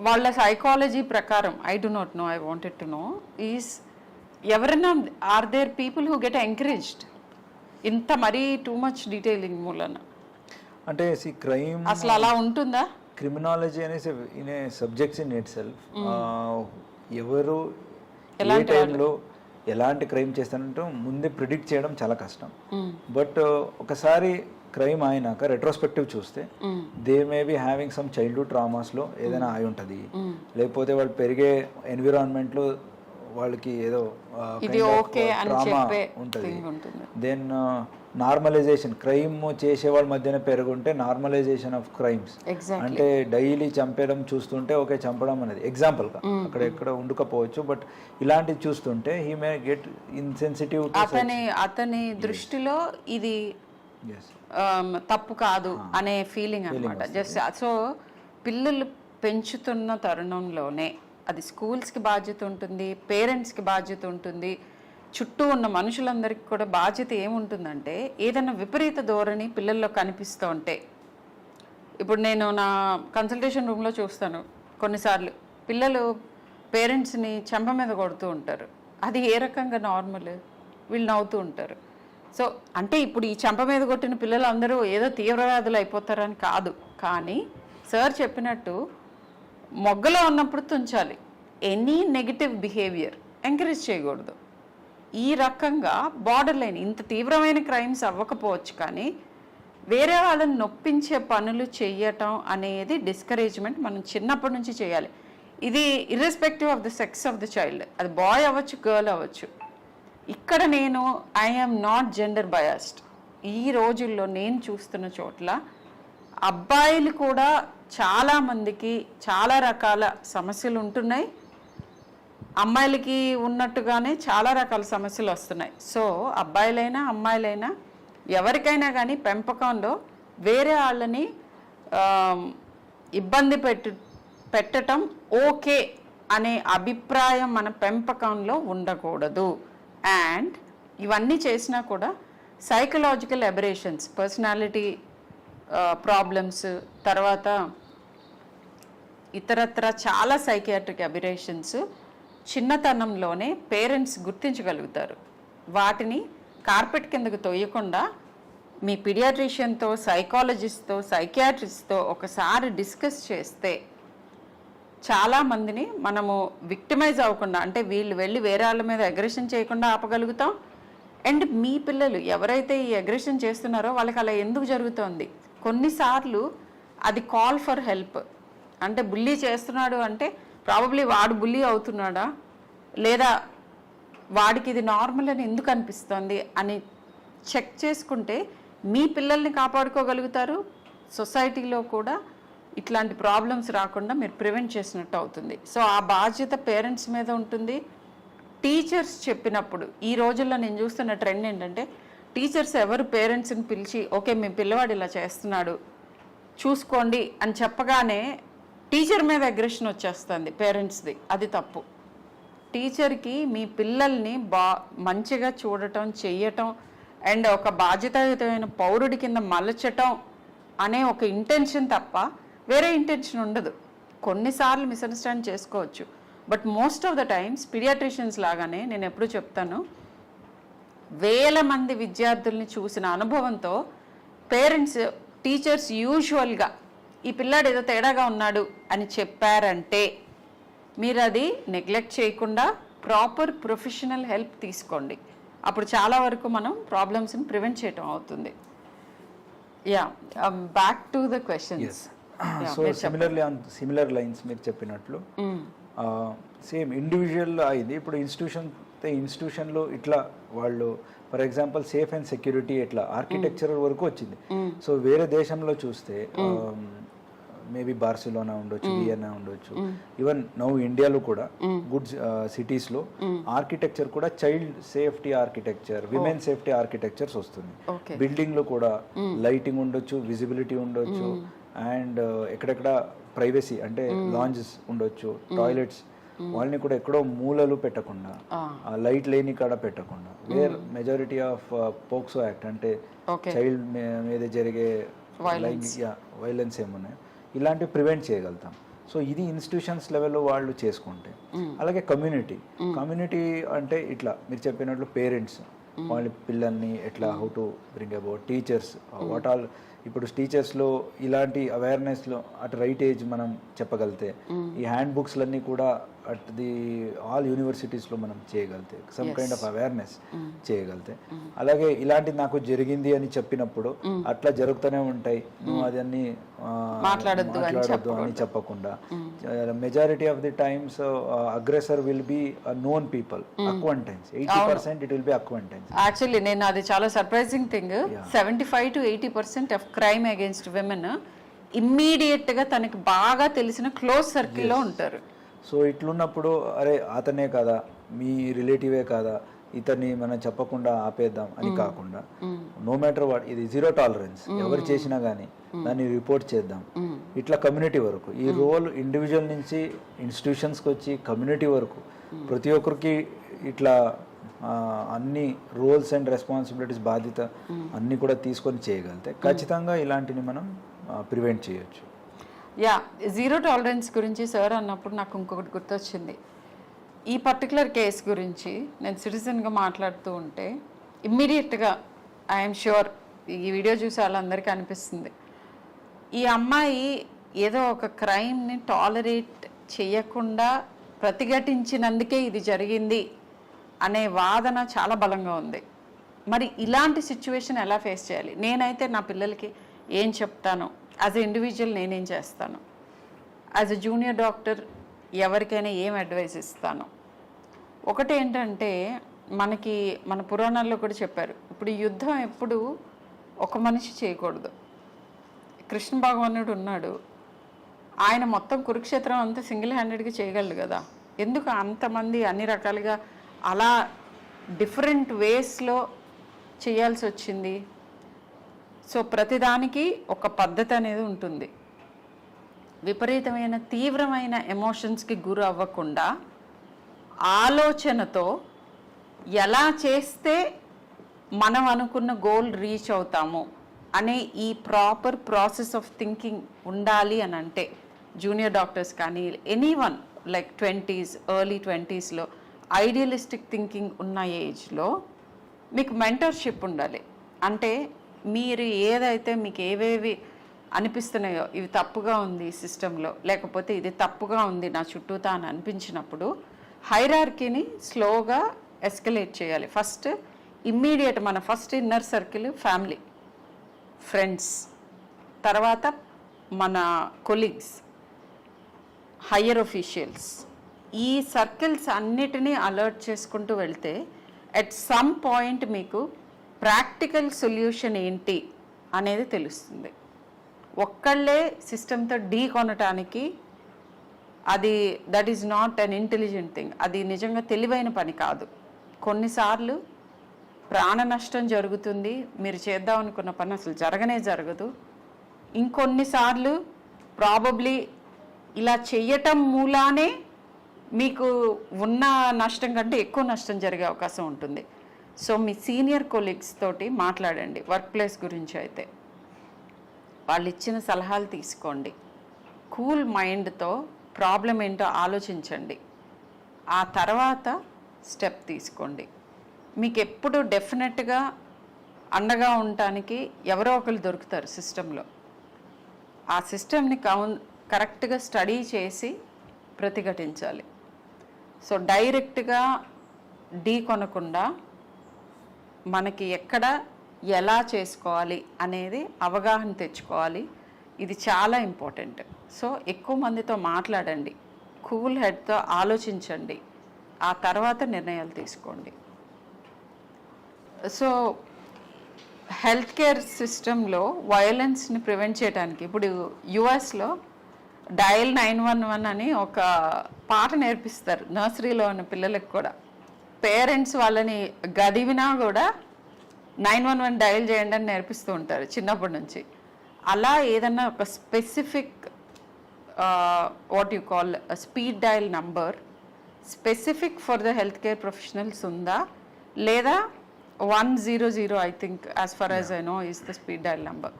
వాళ్ళ సైకాలజీ ప్రకారం I do not know, I wanted to know is ఎవరైనా are there people who get encouraged ఇంత మరీ టూ మచ్ డీటెయిలింగ్ మూలన? అంటే క్రైమ్ అసలు అలా ఉంటుందా? క్రిమినాలజీ అనేసి in a subjects in it self, ఎవరు ఏ టైంలో ఎలాంటి క్రైమ్ చేస్తానంటూ ముందే ప్రిడిక్ట్ చేయడం చాలా కష్టం. బట్ ఒకసారి క్రైమ్ అయినాక రెట్రోస్పెక్టివ్ చూస్తే they may be having some childhood ట్రామాస్లో ఏదైనా అయి ఉంటుంది, లేకపోతే వాళ్ళు పెరిగే ఎన్విరాన్మెంట్లో వాళ్ళకి ఏదో ట్రామా ఉంటుంది. దెన్ నార్మలైజేషన్, క్రైమ్ చేసే వాళ్ళ మధ్యన పెరుగుంటే నార్మలైజేషన్ ఆఫ్ క్రైమ్స్, అంటే డైలీ చంపేయడం చూస్తుంటే ఓకే చంపడం అనేది ఎగ్జాంపుల్గా అక్కడ ఎక్కడ ఉండకపోవచ్చు, బట్ ఇలాంటివి చూస్తుంటే హీ మే గెట్ ఇన్సెన్సిటివ్. అతని దృష్టిలో ఇది తప్పు కాదు అనే ఫీలింగ్ అనమాట. జస్ట్ సో పిల్లలు పెంచుతున్న తరుణంలోనే అది స్కూల్స్కి బాధ్యత ఉంటుంది, పేరెంట్స్కి బాధ్యత ఉంటుంది, చుట్టూ ఉన్న మనుషులందరికీ కూడా బాధ్యత ఏముంటుందంటే ఏదైనా విపరీత ధోరణి పిల్లల్లో కనిపిస్తూ ఉంటే, ఇప్పుడు నేను నా కన్సల్టేషన్ రూమ్లో చూస్తాను కొన్నిసార్లు పిల్లలు పేరెంట్స్ని చెంప మీద కొడుతూ ఉంటారు. అది ఏ రకంగా నార్మల్? వీళ్ళు నవ్వుతూ ఉంటారు. సో అంటే ఇప్పుడు ఈ చెంప మీద కొట్టిన పిల్లలందరూ ఏదో తీవ్రవాదులు అయిపోతారని కాదు, కానీ సార్ చెప్పినట్టు మొగ్గలో ఉన్నప్పుడు తుంచాలి. ఎనీ నెగిటివ్ బిహేవియర్ ఎంకరేజ్ చేయకూడదు. ఈ రకంగా బార్డర్ లైన్, ఇంత తీవ్రమైన క్రైమ్స్ అవ్వకపోవచ్చు కానీ వేరే వాళ్ళని నొప్పించే పనులు చేయటం అనేది డిస్కరేజ్మెంట్ మనం చిన్నప్పటి నుంచి చేయాలి. ఇది irrespective of the sex of the child, అది బాయ్ అవ్వచ్చు, గర్ల్ అవ్వచ్చు. ఇక్కడ నేను ఐఎమ్ నాట్ జెండర్ బయాస్డ్. ఈ రోజుల్లో నేను చూస్తున్న చోట్ల అబ్బాయిలు కూడా చాలామందికి చాలా రకాల సమస్యలు ఉంటున్నాయి, అమ్మాయిలకి ఉన్నట్టుగానే చాలా రకాల సమస్యలు వస్తున్నాయి. సో అబ్బాయిలైనా అమ్మాయిలైనా ఎవరికైనా కానీ పెంపకంలో వేరే వాళ్ళని ఇబ్బంది పెట్టడం ఓకే అనే అభిప్రాయం మన పెంపకంలో ఉండకూడదు. అండ్ ఇవన్నీ చేసినా కూడా సైకలాజికల్ అబరేషన్స్, పర్సనాలిటీ ప్రాబ్లమ్స్, తర్వాత ఇతరత్ర చాలా సైకియాట్రిక్ అబరేషన్స్ చిన్నతనంలోనే పేరెంట్స్ గుర్తించగలుగుతారు. వాటిని కార్పెట్ కిందకు తొయ్యకుండా మీ పీడియాట్రిషియన్తో, సైకాలజిస్ట్తో, సైకియాట్రిస్ట్తో ఒకసారి డిస్కస్ చేస్తే చాలామందిని మనము విక్టిమైజ్ అవ్వకుండా, అంటే వీళ్ళు వెళ్ళి వేరే వాళ్ళ మీద అగ్రెషన్ చేయకుండా ఆపగలుగుతాం. అండ్ మీ పిల్లలు ఎవరైతే ఈ అగ్రెషన్ చేస్తున్నారో వాళ్ళకి అలా ఎందుకు జరుగుతోంది, కొన్నిసార్లు అది కాల్ ఫర్ హెల్ప్. అంటే బుల్లీ చేస్తున్నాడు అంటే ప్రాబబ్లీ వాడు బుల్లీ అవుతున్నాడా, లేదా వాడికి ఇది నార్మల్ అని ఎందుకు అనిపిస్తుంది అని చెక్ చేసుకుంటే మీ పిల్లల్ని కాపాడుకోగలుగుతారు. సొసైటీలో కూడా ఇట్లాంటి ప్రాబ్లమ్స్ రాకుండా మీరు ప్రివెంట్ చేసినట్టు అవుతుంది. సో ఆ బాధ్యత పేరెంట్స్ మీద ఉంటుంది. టీచర్స్ చెప్పినప్పుడు, ఈ రోజుల్లో నేను చూస్తున్న ట్రెండ్ ఏంటంటే టీచర్స్ ఎవరు పేరెంట్స్ని పిలిచి ఓకే మీ పిల్లవాడు ఇలా చేస్తున్నాడు చూసుకోండి అని చెప్పగానే టీచర్ మీద అగ్రెషన్ వచ్చేస్తుంది పేరెంట్స్ది. అది తప్పు. టీచర్కి మీ పిల్లల్ని మంచిగా చూడటం, చెయ్యటం అండ్ ఒక బాధ్యతాయుతమైన పౌరుడి కింద మలచటం అనే ఒక ఇంటెన్షన్ తప్ప వేరే ఇంటెన్షన్ ఉండదు. కొన్నిసార్లు మిస్అండర్స్టాండ్ చేసుకోవచ్చు, but most of the times paediatricians లాగానే నేను ఎప్పుడూ చెప్తాను, వేల మంది విద్యార్థుల్ని చూసిన అనుభవంతో పేరెంట్స్, టీచర్స్ యూజువల్గా ఈ పిల్లాడు ఏదో తేడాగా ఉన్నాడు అని చెప్పారంటే మీరు అది నెగ్లెక్ట్ చేయకుండా ప్రాపర్ ప్రొఫెషనల్ హెల్ప్ తీసుకోండి. అప్పుడు చాలా వరకు మనం ప్రాబ్లమ్స్ని ప్రివెంట్ చేయటం అవుతుంది. Yeah, back to the questions. So similarly on similar lines మీరు చెప్పినట్లు సేమ్ ఇండివిజువల్ అయింది. ఇప్పుడు ఇన్స్టిట్యూషన్లో ఇట్లా వాళ్ళు for example safe and security ఇట్లా ఆర్కిటెక్చర్ వరకు వచ్చింది. సో వేరే దేశంలో చూస్తే మేబీ బార్సిలోనా ఉండొచ్చు, వియన్నా ఉండొచ్చు, ఈవెన్ నౌ ఇండియాలో కూడా గుడ్ సిటీస్లో ఆర్కిటెక్చర్ కూడా child safety architecture, women safety architectures వస్తుంది. బిల్డింగ్లో కూడా లైటింగ్ ఉండొచ్చు, విజిబిలిటీ ఉండొచ్చు, అండ్ ఎక్కడెక్కడ ప్రైవసీ అంటే లాంజెస్ ఉండొచ్చు, టాయిలెట్స్ వాళ్ళని కూడా ఎక్కడో మూలలు పెట్టకుండా, లైట్ లేని కాడ పెట్టకుండా, where majority of POCSO act అంటే చైల్డ్ మీద జరిగే వైలెన్స్ ఏమున్నాయి ఇలాంటివి ప్రివెంట్ చేయగలుగుతాం. సో ఇది ఇన్స్టిట్యూషన్స్ లెవెల్లో వాళ్ళు చేసుకుంటే. అలాగే కమ్యూనిటీ అంటే ఇట్లా మీరు చెప్పినట్లు పేరెంట్స్ వాళ్ళ పిల్లల్ని ఎట్లా how to bring about, teachers what all. ఇప్పుడు టీచర్స్లో ఇలాంటి అవేర్నెస్లో అట్ రైట్ ఏజ్ మనం చెప్పగలితే ఈ హ్యాండ్ బుక్స్లన్నీ కూడా అట్ ది ఆల్ యూనివర్సిటీస్లో మనం చేయగలితే సమ్ కైండ్ ఆఫ్ అవేర్నెస్ చేయగలితే. అలాగే ఇలాంటిది నాకు జరిగింది అని చెప్పినప్పుడు అట్లా జరుగుతూనే ఉంటాయి, నువ్వు అదన్నీ మాట్లాడొద్దు అని చెప్పకుండా. Majority of the times aggressor will be known people, acquaintance. 80% it will B acquaintance. Actually నేను అది చాలా surprising thing, 75 to 80% of crime against women immediate గా తనకి బాగా తెలిసిన క్లోజ్ సర్కిల్లో ఉంటారు. సో ఇట్లున్నప్పుడు అరే అతనే కాదా, మీ రిలేటివే కాదా, ఇతన్ని మనం చెప్పకుండా ఆపేద్దాం అని కాకుండా నో మ్యాటర్ వాట్, ఇది జీరో టాలరెన్స్, ఎవరు చేసినా కానీ దాన్ని రిపోర్ట్ చేద్దాం. ఇట్లా కమ్యూనిటీ వరకు ఈ రోల్ ఇండివిజువల్ నుంచి ఇన్స్టిట్యూషన్స్కి వచ్చి కమ్యూనిటీ వరకు ప్రతి ఒక్కరికి ఇట్లా అన్ని రోల్స్ అండ్ రెస్పాన్సిబిలిటీస్, బాధ్యత అన్నీ కూడా తీసుకొని చేయగలిగితే ఖచ్చితంగా ఇలాంటిని మనం ప్రివెంట్ చేయొచ్చు. యా, జీరో టాలరెన్స్ గురించి సార్ అన్నప్పుడు నాకు ఇంకొకటి గుర్తొచ్చింది. ఈ పర్టికులర్ కేస్ గురించి నేను సిటిజన్గా మాట్లాడుతూ ఉంటే ఇమ్మీడియట్గా ఐఎమ్ ష్యూర్ ఈ వీడియో చూసి వాళ్ళందరికీ అనిపిస్తుంది, ఈ అమ్మాయి ఏదో ఒక క్రైమ్ని టాలరేట్ చేయకుండా ప్రతిఘటించినందుకే ఇది జరిగింది అనే వాదన చాలా బలంగా ఉంది. మరి ఇలాంటి సిచ్యువేషన్ ఎలా ఫేస్ చేయాలి? నేనైతే నా పిల్లలకి ఏం చెప్తాను, యాజ్ ఎ ఇండివిజువల్ నేనేం చేస్తాను, యాజ్ ఎ జూనియర్ డాక్టర్ ఎవరికైనా ఏం అడ్వైస్ ఇస్తాను? ఒకటి ఏంటంటే మనకి మన పురాణాల్లో కూడా చెప్పారు, ఇప్పుడు యుద్ధం ఎప్పుడు ఒక మనిషి చేయకూడదు. కృష్ణ భగవానుడు ఉన్నాడు, ఆయన మొత్తం కురుక్షేత్రం అంతా సింగిల్ హ్యాండెడ్గా చేయగలడు కదా, ఎందుకు అంతమంది అన్ని రకాలుగా అలా డిఫరెంట్ వేస్లో చేయాల్సి వచ్చింది? సో ప్రతిదానికి ఒక పద్ధతి అనేది ఉంటుంది. విపరీతమైన తీవ్రమైన ఎమోషన్స్కి గురి అవ్వకుండా ఆలోచనతో ఎలా చేస్తే మనం అనుకున్న గోల్ రీచ్ అవుతాము అనే ఈ ప్రాపర్ ప్రాసెస్ ఆఫ్ థింకింగ్ ఉండాలి అని అంటే జూనియర్ డాక్టర్స్ కానీ ఎనీవన్ లైక్ 20s, ఎర్లీ 20sలో ఐడియలిస్టిక్ థింకింగ్ ఉన్న ఏజ్లో మీకు మెంటర్షిప్ ఉండాలి. అంటే మీరు ఏదైతే మీకు ఏవేవి అనిపిస్తున్నాయో ఇవి తప్పుగా ఉంది ఈ సిస్టంలో, లేకపోతే ఇది తప్పుగా ఉంది నా చుట్టూతా అని అనిపించినప్పుడు హైరార్కీని స్లోగా ఎస్కలేట్ చేయాలి. ఫస్ట్ ఇమ్మీడియట్ మన first inner circle family, friends, తర్వాత మన కొలీగ్స్, హయ్యర్ ఒఫీషియల్స్, ఈ సర్కిల్స్ అన్నిటినీ అలర్ట్ చేసుకుంటూ వెళ్తే అట్ సమ్ పాయింట్ మీకు ప్రాక్టికల్ సొల్యూషన్ ఏంటి అనేది తెలుస్తుంది. ఒక్కళ్ళే సిస్టమ్తో ఢీ కొనటానికి అది that is not an intelligent thing, అది నిజంగా తెలివైన పని కాదు. కొన్నిసార్లు ప్రాణ నష్టం జరుగుతుంది, మీరు చేద్దాం అనుకున్న పని అసలు జరగనే జరగదు. ఇంకొన్నిసార్లు ప్రాబబ్లీ ఇలా చెయ్యటం మూలానే మీకు ఉన్న నష్టం కంటే ఎక్కువ నష్టం జరిగే అవకాశం ఉంటుంది. సో మీ సీనియర్ కొలీగ్స్ తోటి మాట్లాడండి. వర్క్ ప్లేస్ గురించి అయితే వాళ్ళు ఇచ్చిన సలహాలు తీసుకోండి. కూల్ మైండ్తో ప్రాబ్లం ఏంటో ఆలోచించండి, ఆ తర్వాత స్టెప్ తీసుకోండి. మీకు ఎప్పుడు డెఫినెట్గా అండగా ఉండటానికి ఎవరో ఒకరు దొరుకుతారు సిస్టంలో. ఆ సిస్టమ్ని కరెక్ట్గా స్టడీ చేసి ప్రతిఘటించాలి. సో డైరెక్ట్గా ఢీ కొనకుండా మనకి ఎక్కడ ఎలా చేసుకోవాలి అనేది అవగాహన తెచ్చుకోవాలి. ఇది చాలా ఇంపార్టెంట్. సో ఎక్కువ మందితో మాట్లాడండి, కూల్ హెడ్తో ఆలోచించండి, ఆ తర్వాత నిర్ణయాలు తీసుకోండి. సో హెల్త్ కేర్ సిస్టంలో వయలెన్స్ని ప్రివెంట్ చేయడానికి ఇప్పుడు యుఎస్లో డయల్ 911 అని ఒక పాట నేర్పిస్తారు నర్సరీలో ఉన్న పిల్లలకు కూడా. పేరెంట్స్ వాళ్ళని గదివినా కూడా 911 డయల్ చేయండి అని నేర్పిస్తూ ఉంటారు చిన్నప్పటి నుంచి. అలా ఏదన్నా ఒక specific what you call speed dial number specific for the health care professionals ఉందా, లేదా 100 I think as for as I know is the speed dial number.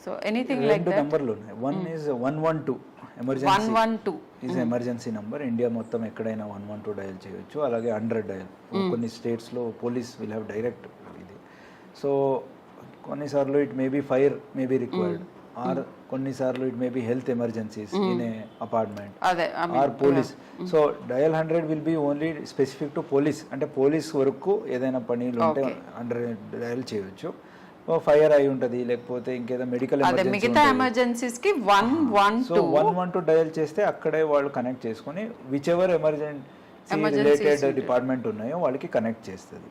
So anything like that. నంబర్లు ఉన్నాయి. One is 112 emergency. 112 is emergency number. India మొత్తం ఎక్కడైనా 112 డయల్ చేయొచ్చు. అలాగే 100 డయల్. కొన్ని స్టేట్స్లో పోలీస్ విల్ హ్యావ్ డైరెక్ట్ ఇది. సో కొన్నిసార్లు it may be fire may be required, or కొన్నిసార్లు it may be health emergencies in a apartment or police. So dial 100 will be only specific to police. అంటే పోలీస్ వరకు ఏదైనా పనులు ఉంటే 100 డయల్ చేయొచ్చు. ఫైర్ అయి ఉంటుంది, లేకపోతే ఇంకేదో మెడికల్ ఎమర్జెన్సీస్ కి 112 డయల్ చేస్తే అక్కడే వాళ్ళు కనెక్ట్ చేసుకుని which ever emergency related department ఉన్నాయో వాళ్ళకి కనెక్ట్ చేస్తుంది.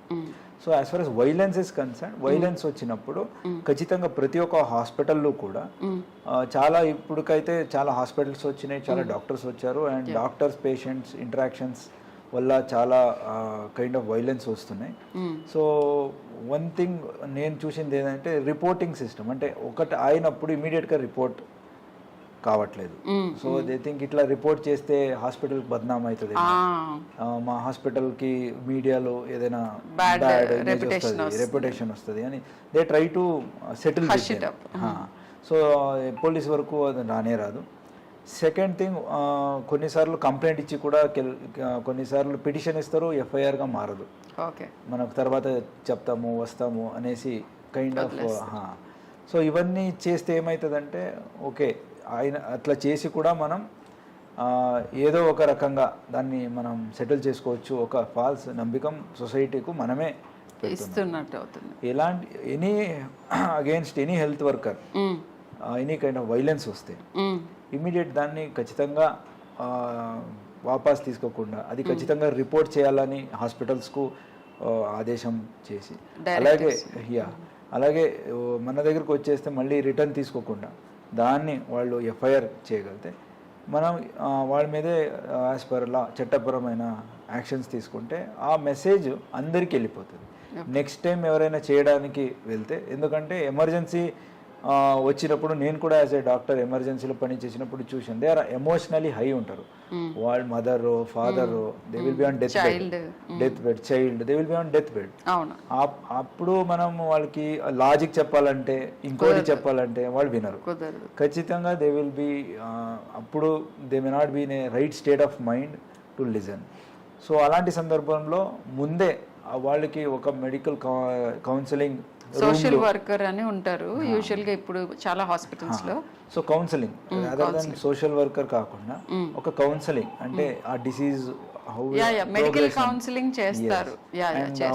So as for as violence is concern, violence వచ్చినప్పుడు ఖచ్చితంగా ప్రతి ఒక్క హాస్పిటల్లో కూడా చాలా ఇప్పటికైతే చాలా హాస్పిటల్స్ వచ్చినాయి, చాలా డాక్టర్స్ వచ్చారు. అండ్ డాక్టర్స్ పేషెంట్స్ ఇంటరాక్షన్స్ వల్ల చాలా కైండ్ ఆఫ్ వైలెన్స్ వస్తున్నాయి. సో వన్ థింగ్ నేను చూసింది ఏంటంటే రిపోర్టింగ్ సిస్టమ్. అంటే ఒకటి అయినప్పుడు ఇమీడియట్గా రిపోర్ట్ కావట్లేదు. సో దే థింక్ ఇట్లా రిపోర్ట్ చేస్తే హాస్పిటల్కి బద్నాం అవుతుంది, మా హాస్పిటల్కి మీడియాలో ఏదైనా బ్యాడ్ రెప్యుటేషన్ వస్తుంది అని they try to settle. So police వరకు అది రానే రాదు. సెకండ్ థింగ్, కొన్నిసార్లు కంప్లైంట్ ఇచ్చి కూడా కొన్నిసార్లు పిటిషన్ ఇస్తారు, ఎఫ్ఐఆర్గా మారదు. మనకు తర్వాత చెప్తాము వస్తాము అనేసి కైండ్ ఆఫ్. సో ఇవన్నీ చేస్తే ఏమవుతుందంటే ఓకే ఆయన అట్లా చేసి కూడా మనం ఏదో ఒక రకంగా దాన్ని మనం సెటిల్ చేసుకోవచ్చు. ఒక ఫాల్స్ నమ్మకం సొసైటీకు మనమే ఇస్తున్నట్టు అవుతుంది. ఎలాంటి any against any health worker any kind of violence వస్తే ఇమీడియట్ దాన్ని ఖచ్చితంగా వాపస్ తీసుకోకుండా అది ఖచ్చితంగా రిపోర్ట్ చేయాలని హాస్పిటల్స్కు ఆదేశం చేసి, అలాగే మన దగ్గరకు వచ్చేస్తే మళ్ళీ రిటర్న్ తీసుకోకుండా దాన్ని వాళ్ళు ఎఫ్ఐఆర్ చేయగలిగితే మనం వాళ్ళ మీదే యాజ్ పర్ లా చట్టపరమైన యాక్షన్స్ తీసుకుంటే ఆ మెసేజ్ అందరికీ వెళ్ళిపోతుంది. నెక్స్ట్ టైం ఎవరైనా చేయడానికి వెళ్తే, ఎందుకంటే ఎమర్జెన్సీ వచ్చినప్పుడు నేను కూడా యాజ్ ఏ డాక్టర్ ఎమర్జెన్సీలో పని చేసినప్పుడు చూసాను, దే ఆర్ ఎమోషనలీ హై ఉంటారు. వాళ్ళ mother father they will be on death bed, child they will be on death bed. అప్పుడు మనం వాళ్ళకి లాజిక్ చెప్పాలంటే ఇంకోటి చెప్పాలంటే వాళ్ళు వినరు. ఖచ్చితంగా దే విల్ బి అప్పుడు they may not be in a right state of mind to listen. So అలాంటి సందర్భంలో ముందే వాళ్ళకి ఒక మెడికల్ కౌన్సిలింగ్, సోషల్ వర్కర్ అని ఉంటారు యూజువల్గా ఇప్పుడు చాలా హాస్పిటల్స్ లో. So counselling other then social worker కాకుండా ఒక కౌన్సిలింగ్ అంటే ఆ డిసీజ్ మెడికల్ కౌన్సిలింగ్ చేస్తారు,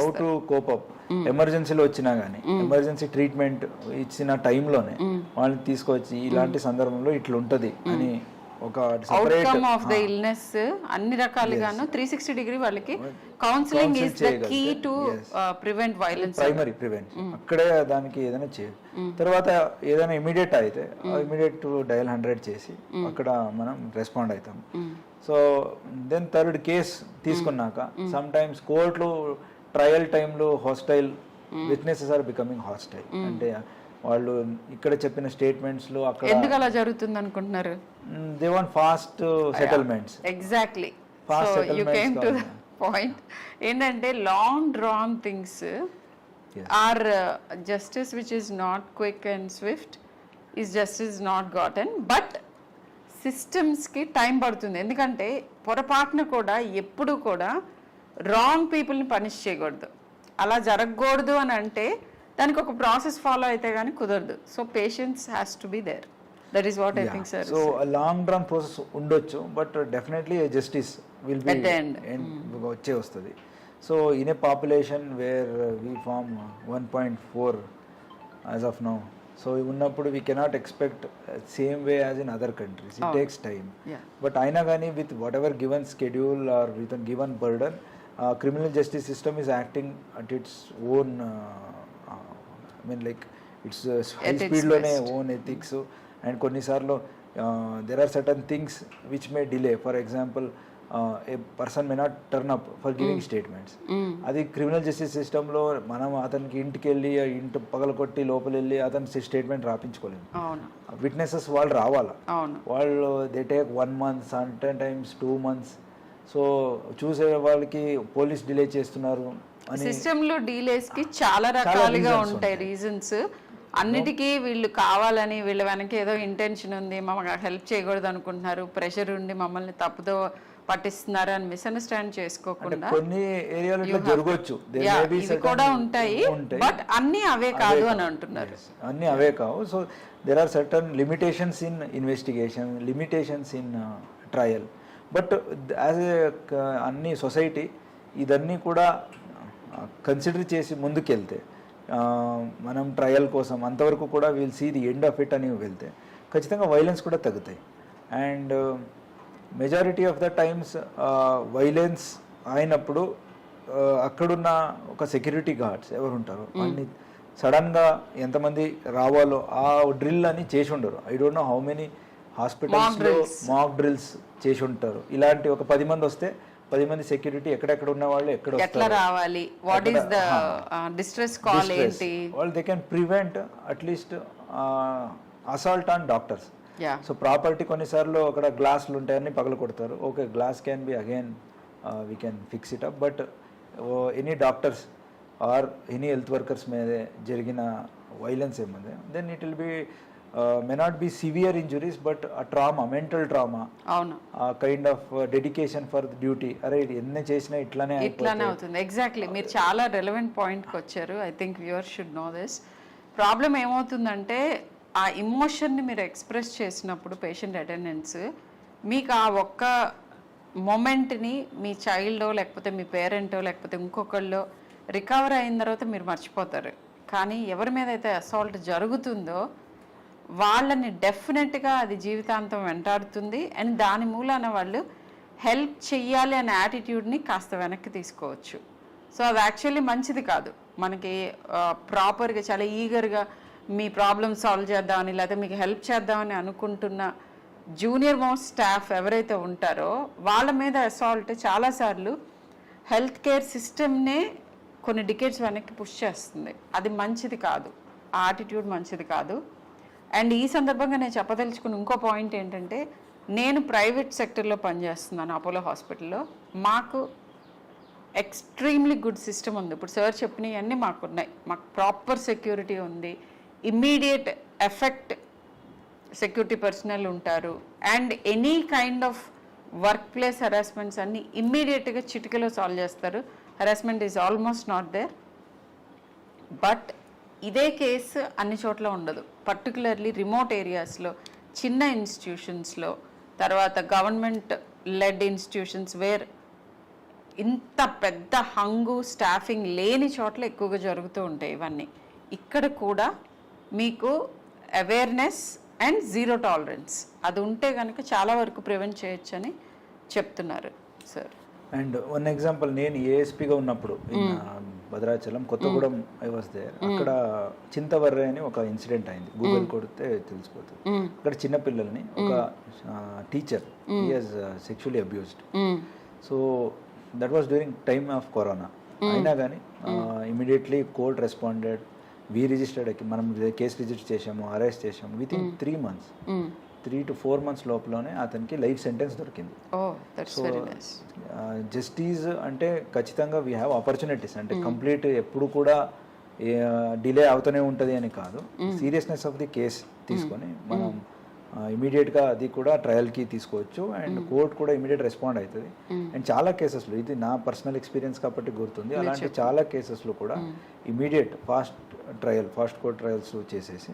హౌ టు కోప్ అప్. ఎమర్జెన్సీలో వచ్చినా కానీ ఎమర్జెన్సీ ట్రీట్మెంట్ ఇచ్చిన టైంలోనే వాళ్ళని తీసుకొచ్చి ఇలాంటి సందర్భంలో ఇట్లా ఉంటది అని ఒక అవుట్కమ్ ఆఫ్ ద ఇల్నెస్ అన్ని రకాలుగాను 360 డిగ్రీ వాళ్ళకి counselling is the key to prevent violence, primary prevention. అక్కడే దానికి ఏదైనా చేయాలి. తర్వాత ఏదైనా ఇమీడియట్ అయితే ఇమీడియట్ డయల్ 100 చేసి అక్కడ మనం రెస్పాండ్ అవుతాం. సో దెన్ థర్డ్ కేస్ తీసుకున్నాక సమ్ టైమ్స్ కోర్టులో ట్రయల్ టైంలో hostile witnesses are becoming hostile. అంటే వాళ్ళు ఇక్కడ చెప్పిన స్టేట్మెంట్స్ లో అక్కడ ఎందుకు అలా జరుగుతుంది అనుకుంటున్నారు? They want fast settlements. Exactly. So you came to the point. ఏంటంటే long drawn things are justice which is not quick and swift is justice not gotten. But సిస్టమ్స్కి టైం పడుతుంది. ఎందుకంటే పొరపాటున కూడా ఎప్పుడు కూడా రాంగ్ పీపుల్ని పనిష్ చేయకూడదు. అలా జరగకూడదు అని అంటే దానికి ఒక ప్రాసెస్ ఫాలో అయితే కానీ కుదరదు. So patience has to be there. That is what I think sir. So long run process ఉండొచ్చు, but definitely justice will be వచ్చే వస్తుంది. So in a population where we form 1.4 as of now, so ఉన్నప్పుడు we cannot expect same way as in other countries. It takes time. But అయినా కానీ with whatever given schedule or with given burden, criminal justice system is acting at its own, I mean like it's high స్పీడ్లోనే ఓన్ ఎథిక్స్. అండ్ కొన్నిసార్లు there are certain things which may delay. For example a person may not turn up for giving statements. అది క్రిమినల్ జస్టిస్ సిస్టంలో మనం అతనికి ఇంటికి వెళ్ళి ఇంటి పగలకొట్టి లోపల వెళ్ళి అతని స్టేట్మెంట్ రాపించుకోలేము. విట్నెసెస్ వాళ్ళు రావాలా, వాళ్ళు they take 1 month, sometimes 2 months. So చూసే వాళ్ళకి పోలీస్ డిలే చేస్తున్నారు అని సిస్టంలో డీలేస్ కి చాలా రకాలుగా ఉంటాయి రీజన్స్. అన్నిటికీ వీళ్ళు కావాలని వీళ్ళ వెనక ఏదో ఇంటెన్షన్ ఉంది, మమ్మల్ని హెల్ప్ చేయకూడదు అనుకుంటున్నారు, ప్రెషర్ ఉండి మమ్మల్ని తప్పుతో పట్టిస్తున్నారు అని మిస్అండర్స్టాండ్ చేసుకోకుండా కొన్ని ఏరియాలో జరగవచ్చు, ఇవి కూడా ఉంటాయి. బట్ అన్ని అవే కాదు అని అంటున్నారు. అన్ని అవే కావు. So there are certain limitations in investigation, limitations in trial. But as a అన్ని సొసైటీ ఇదన్నీ కూడా కన్సిడర్ చేసి ముందుకెళ్తే, మనం ట్రయల్ కోసం అంతవరకు కూడా will see the end of it అని వెళ్తే ఖచ్చితంగా వైలెన్స్ కూడా తగ్గుతాయి. And majority of the times violence అయినప్పుడు అక్కడున్న ఒక సెక్యూరిటీ గార్డ్స్ ఎవరు ఉంటారో అన్ని సడన్గా ఎంతమంది రావాలో ఆ డ్రిల్ అని చేసి ఉండరు. I don't know how many హాస్పిటల్స్లో మాక్ డ్రిల్స్ చేసి ఉంటారు. ఇలాంటి ఒక 10 మంది వస్తే 10 మంది సెక్యూరిటీ ఎక్కడెక్కడ ఉన్న వాళ్ళు ఎక్కడ రావాలి, what is the distress call ఏంటి, వాళ్ళు they can prevent at least assault on doctors. So property కొన్నిసార్లు అక్కడ గ్లాసులు ఉంటాయని పగల కొడతారు. Okay, glass can be again we can fix it up. But any doctors or any health workers మీద జరిగిన వైలెన్స్ ఏముంది, then it will be may not be severe injuries but a trauma, mental trauma, అవును, kind of dedication for the duty. అరే ఎన్ని చేసినా ఇట్లానే అవుతుంది. ఎగ్జాక్ట్లీ, మీరు చాలా రెలవెంట్ పాయింట్కి వచ్చారు. I think viewers should know this. Problem ఏమవుతుందంటే ఆ ఇమోషన్ని మీరు ఎక్స్ప్రెస్ చేసినప్పుడు పేషెంట్ అటెండెన్స్ మీకు ఆ ఒక్క మొమెంట్ని మీ చైల్డో లేకపోతే మీ పేరెంటో లేకపోతే ఇంకొకళ్ళో రికవర్ అయిన తర్వాత మీరు మర్చిపోతారు. కానీ ఎవరి మీద అయితే అసాల్ట్ జరుగుతుందో వాళ్ళని డెఫినెట్గా అది జీవితాంతం వెంటాడుతుంది. అండ్ దాని మూలాన వాళ్ళు హెల్ప్ చెయ్యాలి అనే యాటిట్యూడ్ని కాస్త వెనక్కి తీసుకోవచ్చు. సో అది యాక్చువల్లీ మంచిది కాదు. మనకి ప్రాపర్గా చాలా ఈగర్గా మీ ప్రాబ్లమ్ సాల్వ్ చేద్దామని లేకపోతే మీకు హెల్ప్ చేద్దామని అనుకుంటున్న జూనియర్ మోస్ట్ స్టాఫ్ ఎవరైతే ఉంటారో వాళ్ళ మీద అసాల్ట్ చాలాసార్లు హెల్త్ కేర్ సిస్టమ్నే కొన్ని డికేట్స్ వెనక్కి పుష్ చేస్తుంది. అది మంచిది కాదు, ఆ యాటిట్యూడ్ మంచిది కాదు. అండ్ ఈ సందర్భంగా నేను చెప్పదలుచుకున్న ఇంకో పాయింట్ ఏంటంటే, నేను ప్రైవేట్ సెక్టర్లో పనిచేస్తున్నాను అపోలో హాస్పిటల్లో. మాకు ఎక్స్ట్రీమ్లీ గుడ్ సిస్టమ్ ఉంది. ఇప్పుడు సార్ చెప్పినవన్నీ మాకున్నాయి. మాకు ప్రాపర్ సెక్యూరిటీ ఉంది, ఇమ్మీడియట్ ఎఫెక్ట్ సెక్యూరిటీ పర్సనల్ ఉంటారు. And any kind of work place harassments అన్నీ ఇమ్మీడియట్గా చిటికలో సాల్వ్ చేస్తారు. Harassment is almost not there. But ఇదే కేసు అన్ని చోట్ల ఉండదు. పర్టికులర్లీ రిమోట్ ఏరియాస్లో, చిన్న ఇన్స్టిట్యూషన్స్లో, తర్వాత గవర్నమెంట్ లెడ్ ఇన్స్టిట్యూషన్స్ వేర్ ఇంత పెద్ద హంగు స్టాఫింగ్ లేని చోట్ల ఎక్కువగా జరుగుతూ ఉంటాయి ఇవన్నీ. ఇక్కడ కూడా మీకు అవేర్నెస్ అండ్ జీరో టాలరెన్స్ అది ఉంటే కనుక చాలా వరకు ప్రివెంట్ చేయొచ్చు అని చెప్తున్నారు సార్. అండ్ వన్ ఎగ్జాంపుల్, నేను ఏఎస్పీగా ఉన్నప్పుడు Bhadrachalam Kothagudem I was there. అక్కడ చింతవర్రే అని ఒక ఇన్సిడెంట్ అయింది. గూగుల్ కొడితే తెలిసిపోతుంది. అక్కడ చిన్నపిల్లల్ని ఒక teacher he has sexually abused. So that was during time of corona. అయినా కానీ immediately court responded. We registered, మనం కేసు రిజిస్టర్ చేసాము, అరెస్ట్ చేసాము. With in 3 months, 3 to 4 months లోపలనే అతనికి లైఫ్ సెంటెన్స్ దొరికింది. సో జస్టిస్ అంటే ఖచ్చితంగా వీ హ్యావ్ ఆపర్చునిటీస్. అంటే కంప్లీట్ ఎప్పుడు కూడా డిలే అవుతూనే ఉంటుంది అని కాదు. సీరియస్నెస్ ఆఫ్ ది కేస్ తీసుకొని మనం ఇమీడియట్గా అది కూడా ట్రయల్కి తీసుకోవచ్చు అండ్ కోర్ట్ కూడా ఇమీడియట్ రెస్పాండ్ అవుతుంది. అండ్ చాలా కేసెస్లో, ఇది నా పర్సనల్ ఎక్స్పీరియన్స్ కాబట్టి గుర్తుంది, అలాంటి చాలా కేసెస్లో కూడా ఇమీడియట్ ఫాస్ట్ కోర్ట్ ట్రయల్స్ చేసేసి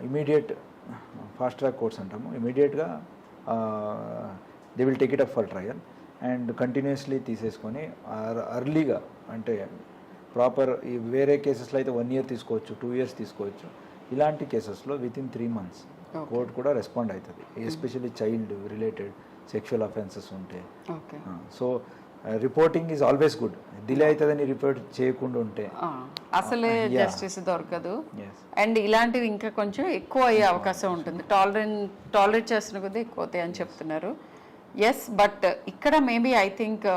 ఇమీడియట్ ఫాస్ట్ ట్రాక్ కోర్ట్స్ అంటాము, ఇమీడియట్గా they will take it up for trial and continuously తీసేసుకొని అర్లీగా, అంటే ప్రాపర్ ఈ వేరే కేసెస్లో అయితే 1 year తీసుకోవచ్చు, 2 years తీసుకోవచ్చు, ఇలాంటి కేసెస్లో వితిన్ 3 months కోర్ట్ కూడా రెస్పాండ్ అవుతుంది, especially child related sexual offences ఉంటే. So reporting is always good, delay అవుతుందని రిపోర్ట్ చేయకుండా ఉంటే అసలే జస్టిస్ దొరకదు. అండ్ ఇలాంటివి ఇంకా కొంచెం ఎక్కువ అయ్యే అవకాశం ఉంటుంది, టాలరేట్ చేస్తున్న కొద్దీ ఎక్కువ అవుతాయి అని చెప్తున్నారు. ఎస్, బట్ ఇక్కడ మేబీ ఐ థింక్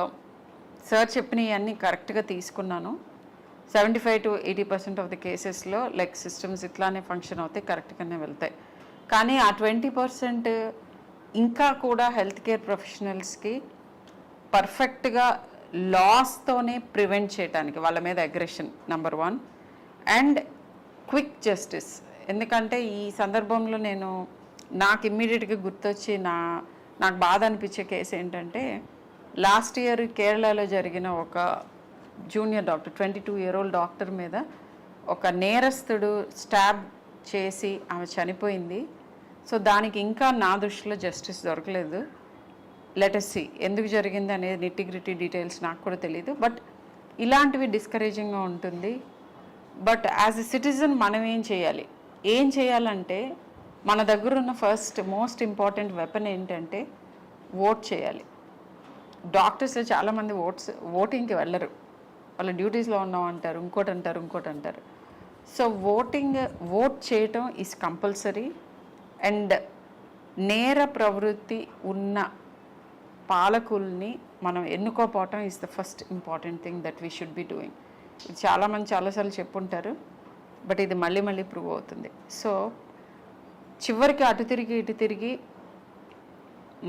సార్ చెప్పినవి అన్నీ కరెక్ట్గా తీసుకున్నాను. 75 to 80% ఆఫ్ ద కేసెస్లో లైక్ సిస్టమ్స్ ఇట్లానే ఫంక్షన్ అవుతాయి, కరెక్ట్గానే వెళ్తాయి. కానీ ఆ 20% ఇంకా కూడా హెల్త్ కేర్ ప్రొఫెషనల్స్కి పర్ఫెక్ట్గా లాస్తోనే ప్రివెంట్ చేయడానికి, వాళ్ళ మీద aggression number 1 and quick justice. ఎందుకంటే ఈ సందర్భంలో నాకు ఇమ్మీడియట్గా గుర్తొచ్చి నాకు బాధ అనిపించే కేసు ఏంటంటే, లాస్ట్ ఇయర్ కేరళలో జరిగిన ఒక జూనియర్ డాక్టర్ 22-year-old డాక్టర్ మీద ఒక నేరస్తుడు స్టాబ్ చేసి ఆమె చనిపోయింది. సో దానికి ఇంకా నా దృష్టిలో జస్టిస్ దొరకలేదు. లెట్ us see ఎందుకు జరిగింది అనేది నిట్టి డీటెయిల్స్ నాకు కూడా తెలియదు. బట్ ఇలాంటివి డిస్కరేజింగ్గా ఉంటుంది. బట్ యాజ్ ఎ సిటిజన్ మనం ఏం చేయాలంటే మన దగ్గర ఉన్న ఫస్ట్ మోస్ట్ ఇంపార్టెంట్ వెపన్ ఏంటంటే ఓట్ చేయాలి. డాక్టర్స్ చాలామంది ఓటింగ్కి వెళ్ళరు, వాళ్ళ డ్యూటీస్లో ఉన్నామంటారు, ఇంకోటి అంటారు. సో ఓట్ చేయటం ఈజ్ కంపల్సరీ. అండ్ నేర ప్రవృత్తి ఉన్న పాలకుల్ని మనం ఎన్నుకోపోవటం is the first important thing that we should be doing. ఇది చాలామంది చాలాసార్లు చెప్పుంటారు, బట్ ఇది మళ్ళీ ప్రూవ్ అవుతుంది. సో చివరికి అటు తిరిగి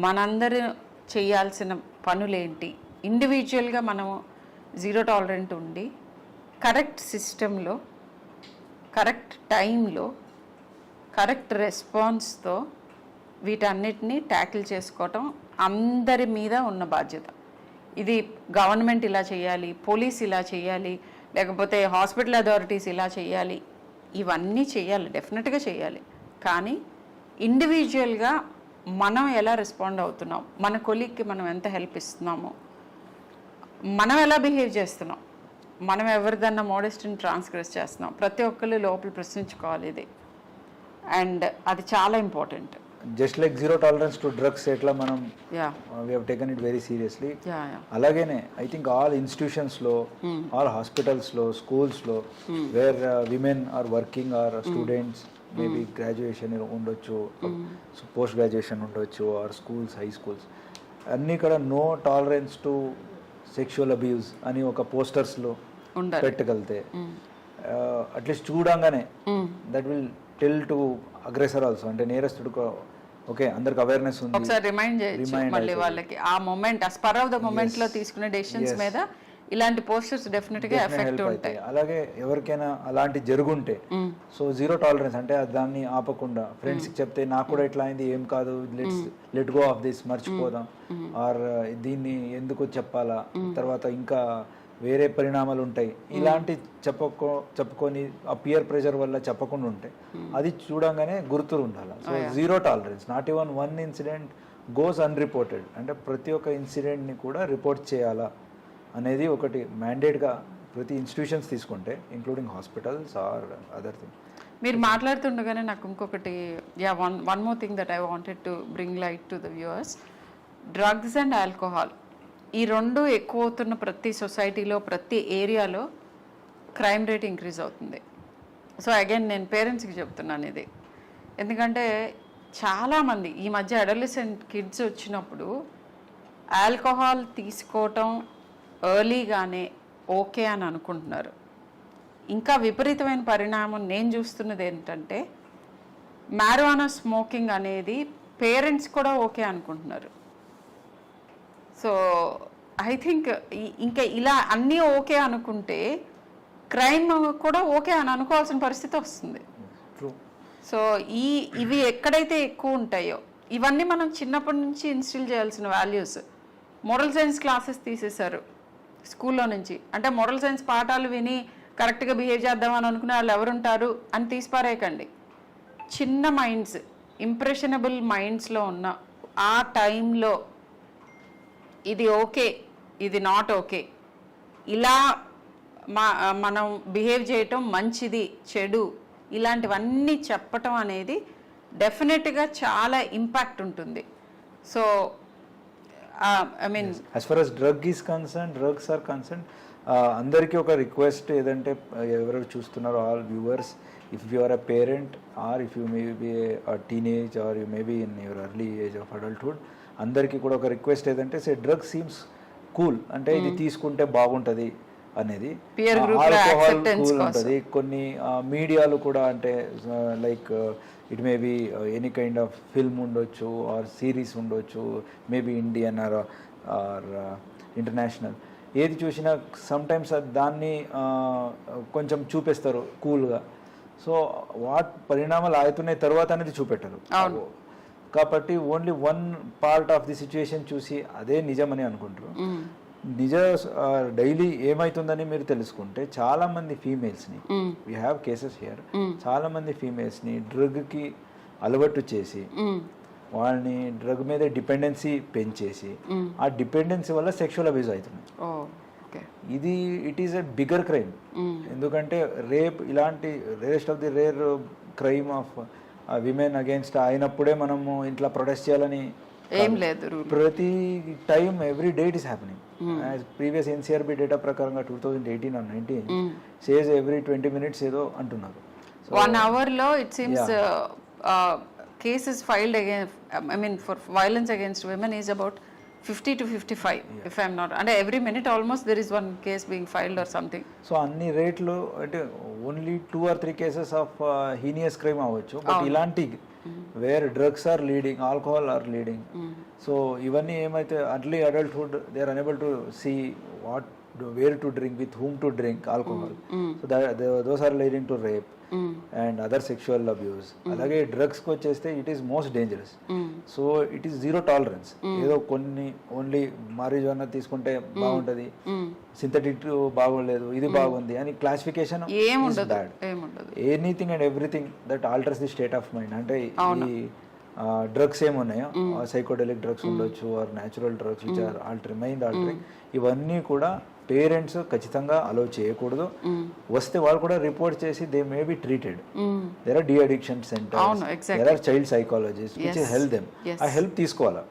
మనందరూ చేయాల్సిన పనులేంటి, ఇండివిజువల్గా మనము జీరో టాలరెంట్ ఉండి కరెక్ట్ సిస్టంలో, కరెక్ట్ టైంలో, కరెక్ట్ రెస్పాన్స్తో వీటన్నిటిని ట్యాకిల్ చేసుకోవటం అందరి మీద ఉన్న బాధ్యత. ఇది గవర్నమెంట్ ఇలా చేయాలి, పోలీస్ ఇలా చేయాలి, లేకపోతే హాస్పిటల్ అథారిటీస్ ఇలా చేయాలి, ఇవన్నీ చేయాలి, డెఫినెట్గా చేయాలి. కానీ ఇండివిజువల్గా మనం ఎలా రెస్పాండ్ అవుతున్నాం, మన కొలీగ్కి మనం ఎంత హెల్ప్ ఇస్తున్నామో, మనం ఎలా బిహేవ్ చేస్తున్నాం, మనం ఎవరిదన్నా మోడెస్ట్ని ట్రాన్స్గ్రెస్ చేస్తున్నాం, ప్రతి ఒక్కళ్ళు లోపల ప్రశ్నించుకోవాలి ఇది. అండ్ అది చాలా important. Just like zero tolerance to drugs ఎట్లా మనం we have taken it very seriously, అలాగేనే ఐ థింక్ ఆల్ ఇన్స్టిట్యూషన్స్లో, ఆల్ హాస్పిటల్స్లో, స్కూల్స్లో where women are working or students, maybe graduation ఉండొచ్చు, పోస్ట్ గ్రాడ్యుయేషన్ ఉండొచ్చు, ఆర్ స్కూల్స్, హై స్కూల్స్, అన్నీ కూడా no tolerance to sexual abuse అని ఒక పోస్టర్స్లో పెట్టగలితే అట్లీస్ట్ చూడంగానే that will tell to aggressor also, అంటే నేరస్తుడు ఓకే అందరికి అవేర్నెస్ ఉంది, ఒకసారి రిమైండ్ మళ్ళీ వాళ్ళకి ఆ మొమెంట్, ఆ స్పర్ ఆఫ్ ద మొమెంట్ లో తీసుకునే డెసిషన్స్ మీద ఇలాంటి పోస్టర్స్ డెఫినెట్గా ఎఫెక్ట్ ఉంటాయి. అలాగే ఎవరికైనా అలాంటి జరుగుంటే సో జీరో టాలరెన్స్ అంటే దాన్ని ఆపకుండా ఫ్రెండ్స్కి చెప్తే నాకు కూడా ఇట్లా అయింది, ఏం కాదు, లెట్ గో ఆఫ్ దిస్, మర్చిపోదాం, ఆర్ దీన్ని ఎందుకు చెప్పాలా, తర్వాత ఇంకా వేరే పరిణామాలు ఉంటాయి, ఇలాంటి చెప్పుకొని ఆ పియర్ ప్రెషర్ వల్ల చెప్పకుండా ఉంటే అది చూడంగానే గుర్తు ఉండాలి. So zero tolerance, not even 1 incident goes unreported, అంటే ప్రతి ఒక్క ఇన్సిడెంట్ని కూడా రిపోర్ట్ చేయాలా అనేది ఒకటి మ్యాండేట్గా ప్రతి ఇన్స్టిట్యూషన్స్ తీసుకుంటే, including hospitals or other thing. మీరు మాట్లాడుతుండగానే నాకు ఇంకొకటి, one more thing that I wanted to bring light to the viewers. Drugs and alcohol ఈ రెండు ఎక్కువ అవుతున్న ప్రతి సొసైటీలో, ప్రతి ఏరియాలో క్రైమ్ రేట్ ఇంక్రీజ్ అవుతుంది. సో అగైన్ నేను పేరెంట్స్కి చెప్తున్నాను ఇది, ఎందుకంటే చాలామంది ఈ మధ్య అడోలసెంట్ కిడ్స్ వచ్చినప్పుడు ఆల్కహాల్ తీసుకోవటం ఎర్లీగానే ఓకే అని అనుకుంటున్నారు. ఇంకా విపరీతమైన పరిణామం నేను చూస్తున్నది ఏంటంటే, మ్యారిజువానా స్మోకింగ్ అనేది పేరెంట్స్ కూడా ఓకే అనుకుంటున్నారు. సో ఐ థింక్ ఇంకా ఇలా అన్నీ ఓకే అనుకుంటే క్రైమ్ కూడా ఓకే అని అనుకోవాల్సిన పరిస్థితి వస్తుంది. సో ఇవి ఎక్కడైతే ఎక్కువ ఉంటాయో ఇవన్నీ మనం చిన్నప్పటి నుంచి ఇన్స్టిల్ చేయాల్సిన వాల్యూస్. మోరల్ సైన్స్ క్లాసెస్ తీసేశారు స్కూల్లో నుంచి, అంటే మోరల్ సైన్స్ పాఠాలు విని కరెక్ట్గా బిహేవ్ చేద్దామని అనుకునే వాళ్ళు ఎవరుంటారు అని తీసిపారేయకండి. చిన్న మైండ్స్, ఇంప్రెషనబుల్ మైండ్స్లో ఉన్న ఆ టైంలో ఇది ఓకే, ఇది నాట్ ఓకే, ఇలా మనం బిహేవ్ చేయటం మంచిది చెడు ఇలాంటివన్నీ చెప్పటం అనేది డెఫినెట్గా చాలా ఇంపాక్ట్ ఉంటుంది. So I mean as for us drugs are concern, అందరికీ ఒక రిక్వెస్ట్ ఏదంటే, ఎవరు చూస్తున్నారో all viewers, if you are a parent or if you may be teenage or you may be in your early age of adulthood, అందరికీ కూడా ఒక రిక్వెస్ట్ ఏదంటే, డ్రగ్ సీమ్స్ కూల్, అంటే ఇది తీసుకుంటే బాగుంటుంది అనేది. ఆల్కహాల్ కూల్ ఉంటుంది. కొన్ని మీడియాలు కూడా అంటే like it may be any kind of film ఉండొచ్చు ఆర్ సిరీస్ ఉండొచ్చు, మేబీ ఇండియన్ ఆర్ ఇంటర్నేషనల్, ఏది చూసినా సమ్టైమ్స్ దాన్ని కొంచెం చూపిస్తారు కూల్గా. సో పరిణామాలు అవుతున్నాయి తర్వాత అనేది చూపెట్టరు. కాబట్టి only one part of the situation చూసి అదే నిజమని అనుకుంటారు. డైలీ ఏమైతుందని మీరు తెలుసుకుంటే, చాలా మంది ఫీమేల్స్ని, వీ హ్యావ్ కేసెస్ హియర్, చాలా మంది ఫీమేల్స్ని డ్రగ్కి అలవాటు చేసి వాళ్ళని డ్రగ్ మీద డిపెండెన్సీ పెంచేసి ఆ డిపెండెన్సీ వల్ల సెక్షువల్ అబ్యూజ్ అవుతుంది. ఇది it is a bigger crime. ఎందుకంటే రేప్ ఇలాంటి rarest of the rare crime of women against అయినప్పుడే మనము ఇంట్లో ప్రొటెస్ట్ చేయాలని ఏం లేదు. ప్రతి time every day it is happening. Previous NCRB data ప్రకారంగా 2018 or 19 సేస్ ఎవ్రీ 20 minutes ఏదో అంటున్నారు. 1 hour లో it seems cases filed against, I mean for violence against women is about 50 to 55 if I am not, and every minute almost there is one case being filed or something. So అన్ని రేట్లు అంటే only 2 or 3 cases of heinous crime అవ్వచ్చు, బట్ ఇలాంటి where drugs are leading, alcohol are leading. So ఇవన్నీ ఏమైతే early adulthood they are unable to see what where to drink, with whom to drink alcohol. So those are leading to rape and other sexual abuse. అలాగే డ్రగ్స్కి వచ్చేస్తే it is most dangerous. So it is zero tolerance. ఏదో కొన్ని ఓన్లీ మారిజువానా తీసుకుంటే బాగుంటుంది, సింథటిక్ బాగోలేదు, ఇది బాగుంది అని classification bad. Anything and everything that alters the state of mind. అంటే ఈ డ్రగ్స్ ఏమున్నాయో, సైకోడెలిక్ డ్రగ్స్ ఉండొచ్చు or natural drugs which are altering, mind altering, ఇవన్నీ కూడా పేరెంట్స్ ఖచ్చితంగా అలో చేయకూడదు. వస్తే వాళ్ళు కూడా రిపోర్ట్ చేసి they may be treated. There are de-addiction centres, there are child psychologist which help them. ఆ హెల్ప్ తీసుకోవాలా.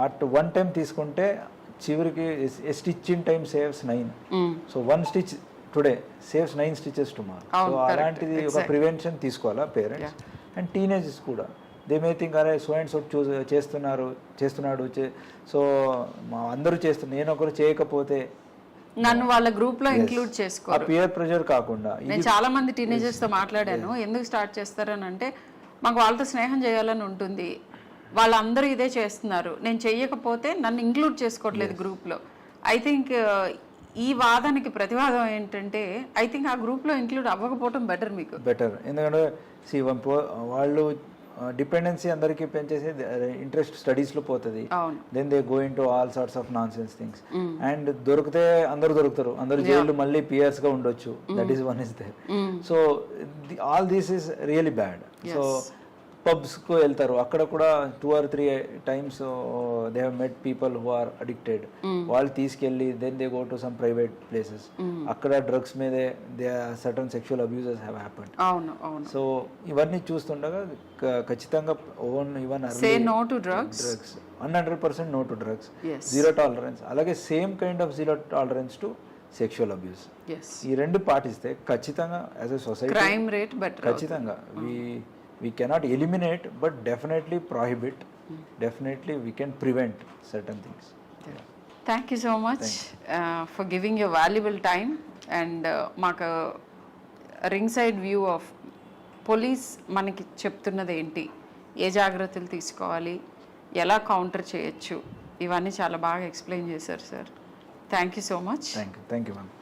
అట్ వన్ టైం తీసుకుంటే చివరికి stitch in time saves 9. So 1 stitch today saves 9 stitches tomorrow. So అలాంటిది ఒక ప్రివెన్షన్ తీసుకోవాలా పేరెంట్స్. అండ్ టీనేజర్స్ కూడా దే మే థింక్ అరే సో అండ్ సో చేస్తున్నాడు, సో మా అందరూ చేస్తున్నారు, నేను ఒకరు చేయకపోతే నన్ను వాళ్ళ గ్రూప్ లో ఇంక్లూడ్ చేసుకో. పియర్ ప్రెషర్ కాకుండా, నేను చాలా మంది టీనేజర్స్ తో మాట్లాడాను, ఎందుకు స్టార్ట్ చేస్తారని అంటే, మాకు వాళ్ళతో స్నేహం చేయాలని ఉంటుంది, వాళ్ళందరూ ఇదే చేస్తున్నారు, నేను చెయ్యకపోతే నన్ను ఇంక్లూడ్ చేసుకోవట్లేదు గ్రూప్ లో. ఐ థింక్ ఈ వాదానికి ప్రతివాదం ఏంటంటే, ఐ థింక్ ఆ గ్రూప్ లో ఇంక్లూడ్ అవ్వకపోవడం బెటర్. మీకు బెటర్. ఎందుకంటే వాళ్ళు డిపెండెన్సీ అందరికీ పెంచేసి ఇంట్రెస్ట్ స్టడీస్లో పోతుంది. Then they go into all sorts of nonsense things. And దొరికితే అందరు దొరుకుతారు, అందరు జైలు మళ్ళీ పియర్స్ గా ఉండొచ్చు. That is one is there. So all this is really bad. So పబ్స్కు వెళ్తారు, అక్కడ కూడా 2 or 3 times they have met people who are addicted. వాళ్ళు తీసుకెళ్ళి then they go to some private places, అక్కడ డ్రగ్స్ మీదే they certain sexual abuses have happened. So ఇవన్నీ చూస్తుండగా ఖచ్చితంగా say no to drugs, 100% no to drugs, zero tolerance. అలాగే same kind of zero tolerance to sexual abuse. ఈ రెండు పాటిస్తే ఖచ్చితంగా as a society crime rate better. ఖచ్చితంగా we cannot eliminate but definitely prohibit. Definitely we can prevent certain things. Thank you so much for giving your valuable time and maku ringside view of police manaki చెప్తున్నది ఏంటి, ఏ జాగ్రత్తలు తీసుకోవాలి, ఎలా కౌంటర్ చేయొచ్చు, ఇవన్నీ చాలా బాగా ఎక్స్ప్లెయిన్ చేశారు sir. Thank you so much. Thank you ma'am.